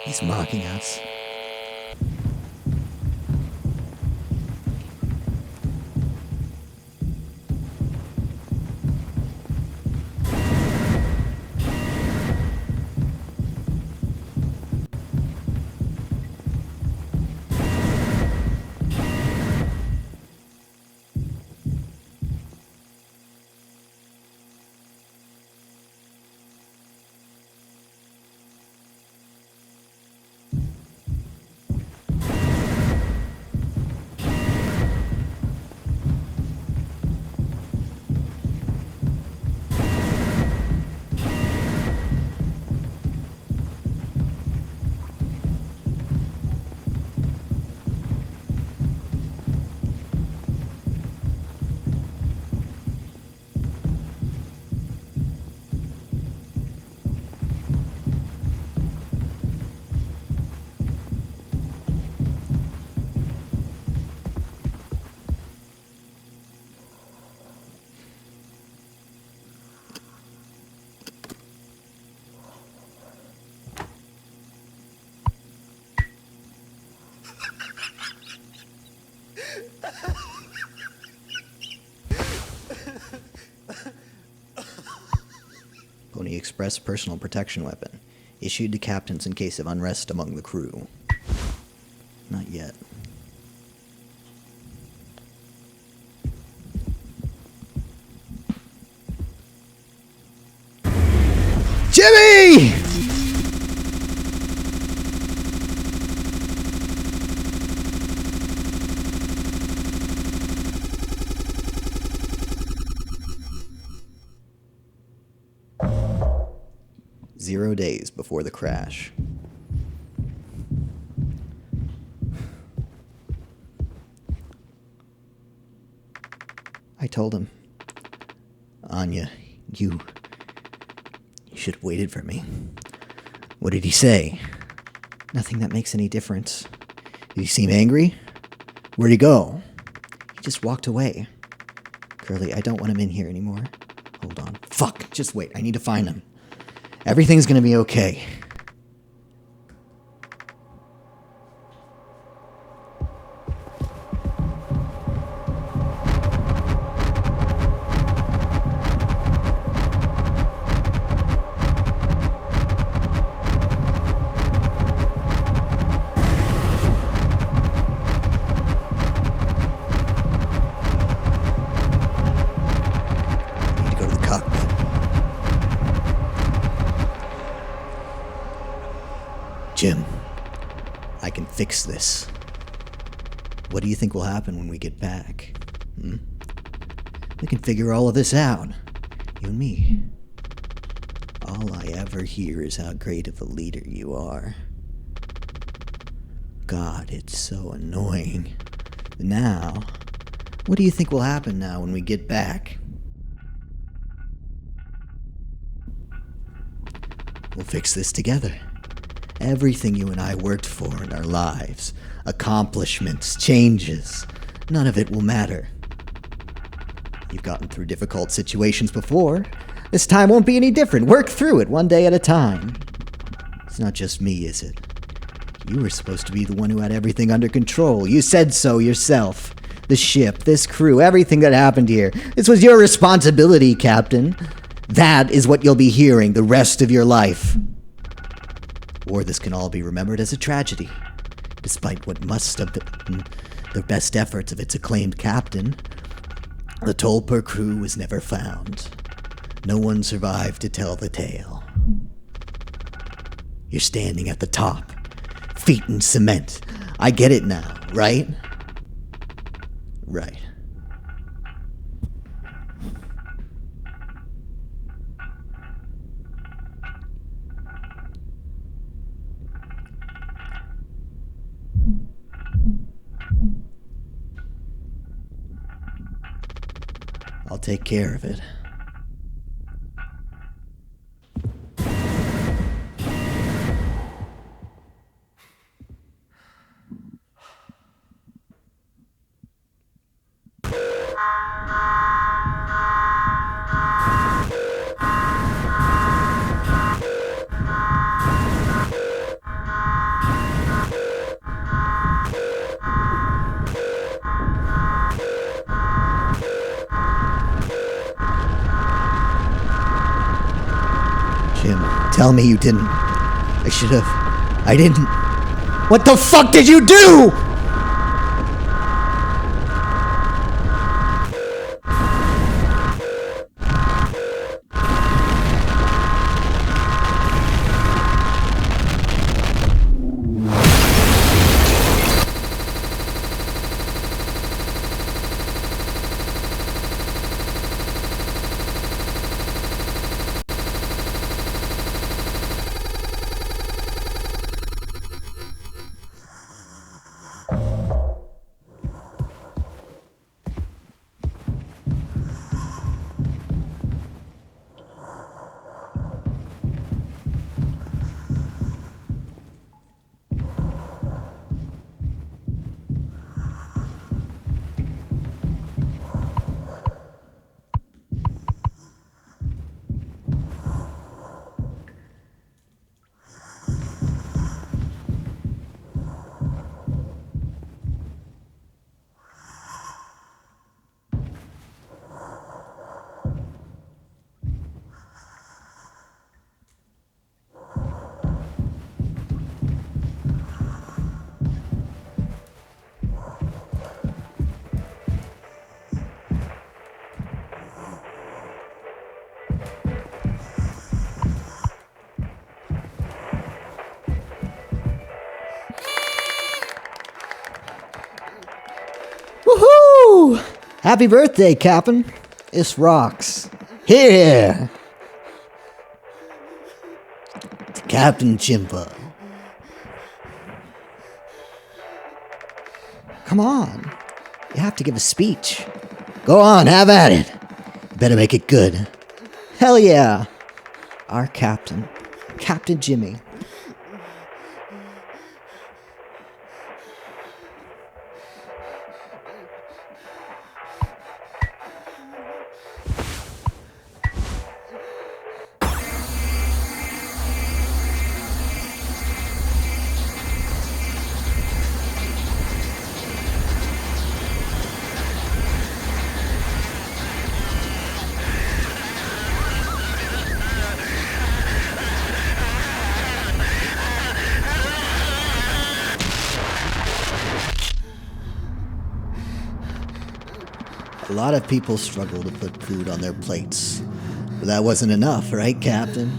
He's mocking us. Pony Express personal protection weapon. Issued to captains in case of unrest among the crew. Not yet. Jimmy! Zero days before the crash. I told him, Anya, you should have waited for me. What did he say? Nothing that makes any difference. Did he seem angry? Where'd he go? He just walked away. Curly, I don't want him in here anymore. Hold on. Fuck, just wait. I need to find him. Everything's gonna be okay. Jim, I can fix this. What do you think will happen when we get back? We can figure all of this out. You and me. All I ever hear is how great of a leader you are. God, it's so annoying. Now, what do you think will happen now when we get back? We'll fix this together. Everything you and I worked for in our lives, accomplishments, changes, none of it will matter. You've gotten through difficult situations before. This time won't be any different. Work through it one day at a time. It's not just me, is it? You were supposed to be the one who had everything under control. You said so yourself. The ship, this crew, everything that happened here. This was your responsibility, Captain. That is what you'll be hearing the rest of your life. Or this can all be remembered as a tragedy, despite what must have been the best efforts of its acclaimed captain. The toll per crew was never found. No one survived to tell the tale. You're standing at the top, feet in cement. I get it now, right? Right. I'll take care of it. Jim, tell me you didn't. I should have. I didn't. What the fuck did you do?! Woohoo! Happy birthday, Captain. This rocks. Here! To Captain Jimbo. Come on. You have to give a speech. Go on, have at it. Better make it good. Hell yeah. Our captain. Captain Jimmy. A lot of people struggle to put food on their plates. But that wasn't enough, right, Captain?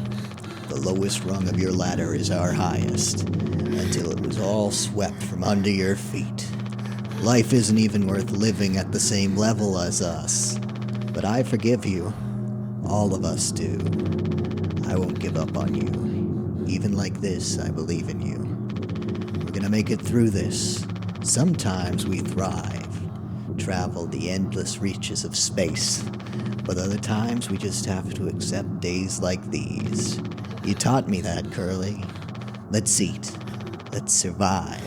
The lowest rung of your ladder is our highest, until it was all swept from under your feet. Life isn't even worth living at the same level as us. But I forgive you. All of us do. I won't give up on you. Even like this, I believe in you. We're gonna make it through this. Sometimes we thrive, travel the endless reaches of space. But other times we just have to accept days like these. You taught me that, Curly. Let's eat. Let's survive.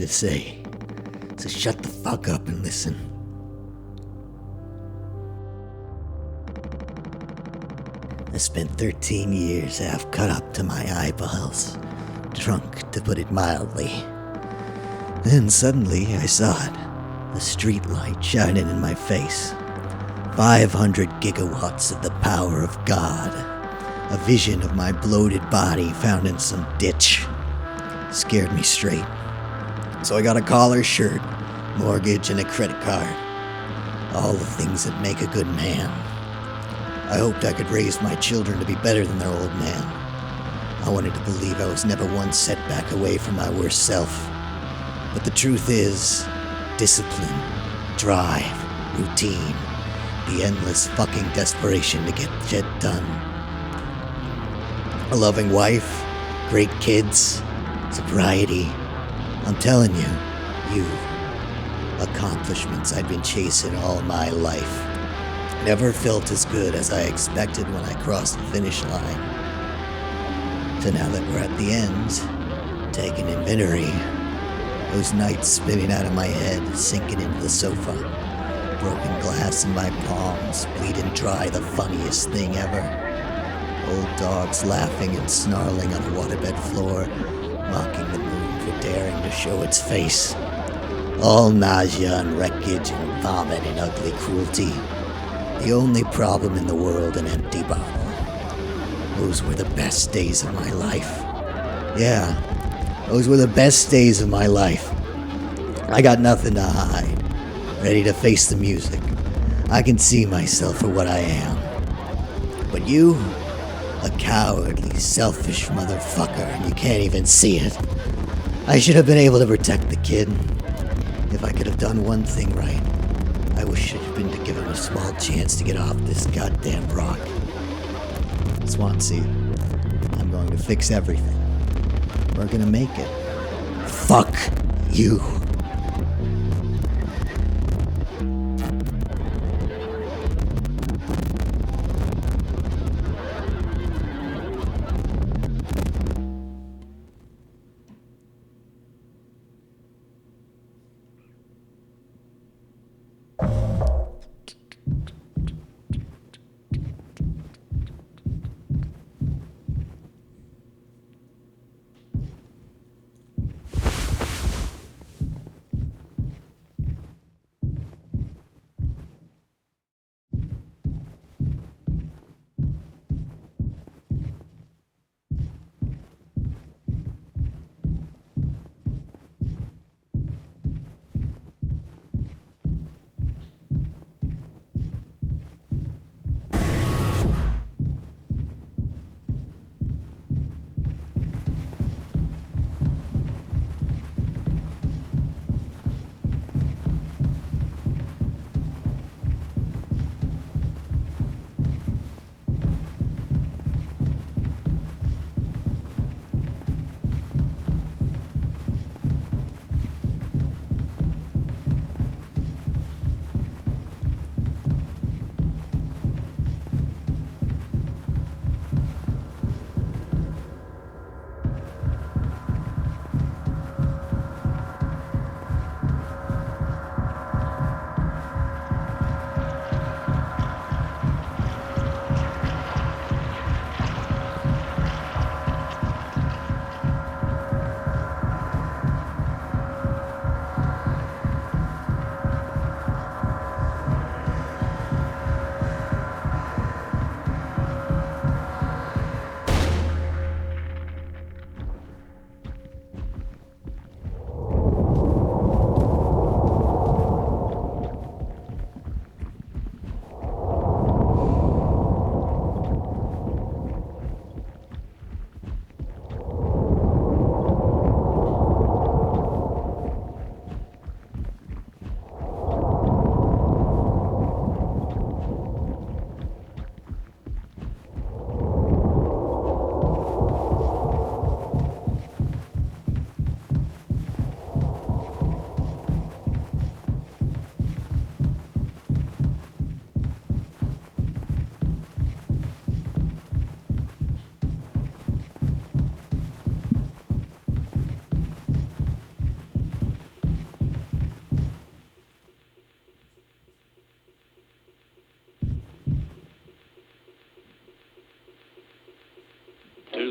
to say. So shut the fuck up and listen. I spent 13 years half cut up to my eyeballs, drunk to put it mildly. Then suddenly I saw it, a street light shining in my face. 500 gigawatts of the power of God. A vision of my bloated body found in some ditch. Scared me straight. So I got a collar shirt, mortgage, and a credit card. All the things that make a good man. I hoped I could raise my children to be better than their old man. I wanted to believe I was never one setback away from my worst self. But the truth is, discipline, drive, routine, the endless fucking desperation to get shit done. A loving wife, great kids, sobriety. I'm telling you, accomplishments I'd been chasing all my life. Never felt as good as I expected when I crossed the finish line. So now that we're at the end, taking inventory, those nights spinning out of my head, sinking into the sofa, broken glass in my palms, bleeding dry, the funniest thing ever. Old dogs laughing and snarling on the waterbed floor, mocking the moon for daring to show its face. All nausea and wreckage and vomit and ugly cruelty. The only problem in the world, an empty bottle. Those were the best days of my life. Yeah, those were the best days of my life. I got nothing to hide. Ready to face the music. I can see myself for what I am. But you, a cowardly, selfish motherfucker, and you can't even see it. I should have been able to protect the kid. If I could have done one thing right, I wish it had been to give him a small chance to get off this goddamn rock. Swansea, I'm going to fix everything. We're gonna make it. Fuck you.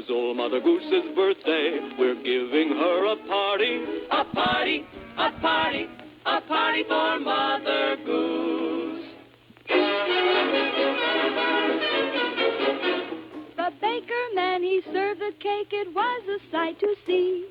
is old Mother Goose's birthday. We're giving her a party. A party, a party, a party for Mother Goose. The baker man, he served the cake. It was a sight to see.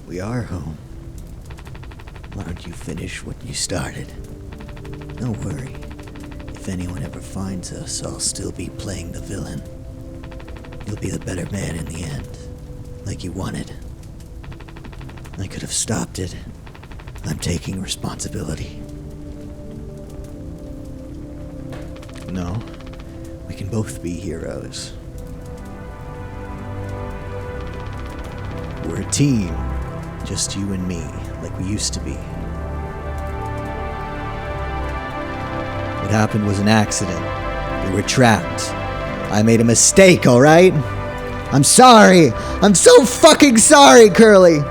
We are home. Why don't you finish what you started? Don't worry. If anyone ever finds us, I'll still be playing the villain. You'll be the better man in the end, like you wanted. I could have stopped it. I'm taking responsibility. No, we can both be heroes. We're a team. Just you and me, like we used to be. What happened was an accident. We were trapped. I made a mistake, alright? I'm sorry! I'm so fucking sorry, Curly!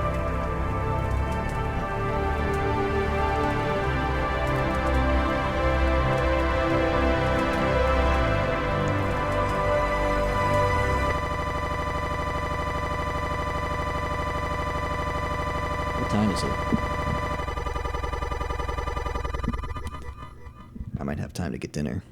What time is it? I might have time to get dinner.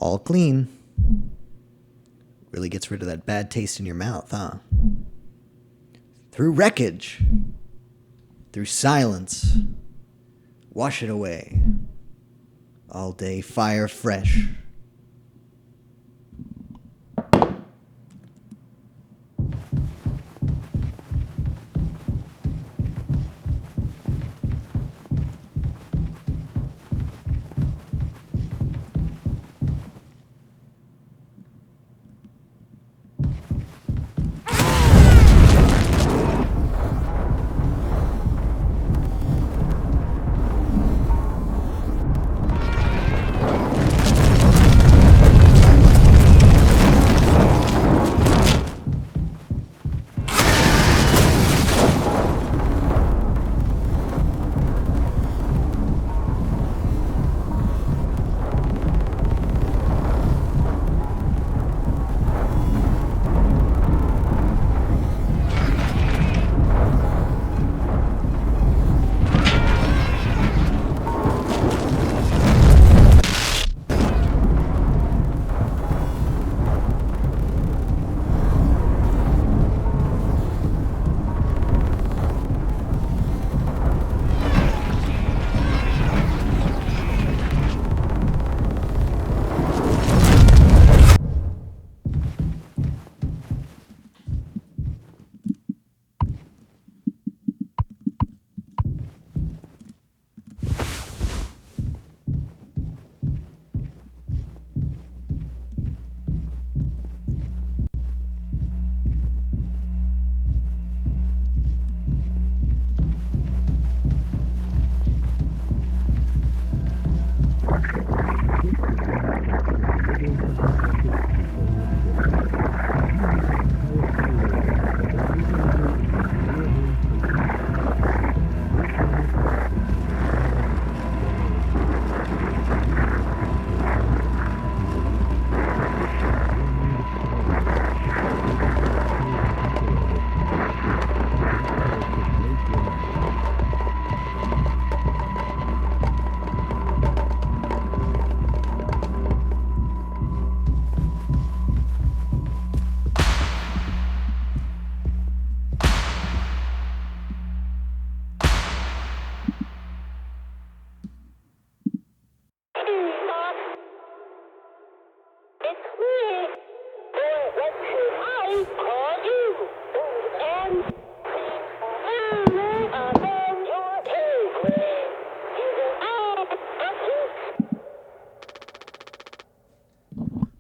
All clean. Really gets rid of that bad taste in your mouth, huh? Through wreckage. Through silence. Wash it away. All day fire fresh.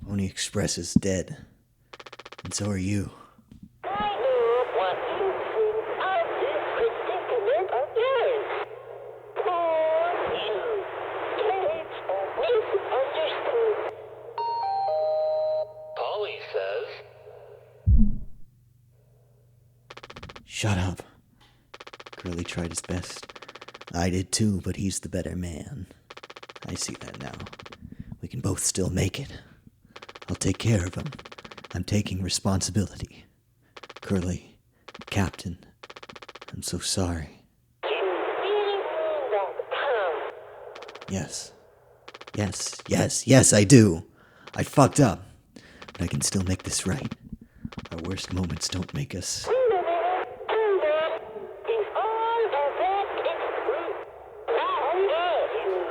Pony Express is dead. And so are you. I know what you think of this predicament of yours. Poor you. It's misunderstood. Polly says, Shut up. Curly tried his best. I did too, but he's the better man. I see that now. We can both still make it. I'll take care of him. I'm taking responsibility. Curly, Captain, I'm so sorry. You really mean that, Tom? Yes, I do. I fucked up. But I can still make this right. Our worst moments don't make us. Wait a minute. Do that. Is all of that is true? How dare you?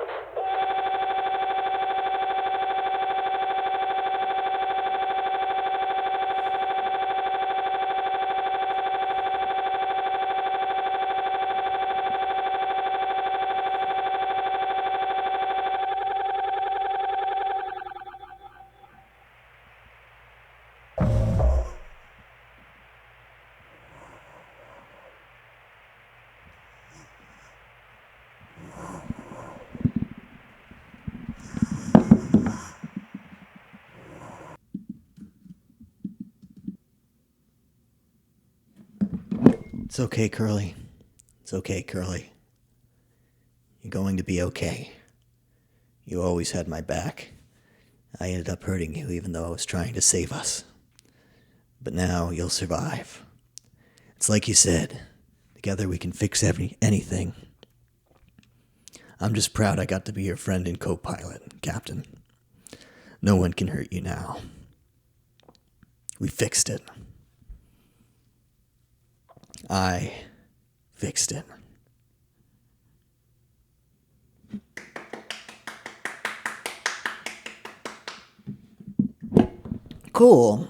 It's okay, Curly. It's okay, Curly. You're going to be okay. You always had my back. I ended up hurting you even though I was trying to save us. But now you'll survive. It's like you said, together we can fix anything. I'm just proud I got to be your friend and co-pilot, Captain. No one can hurt you now. We fixed it. I fixed it. Cool.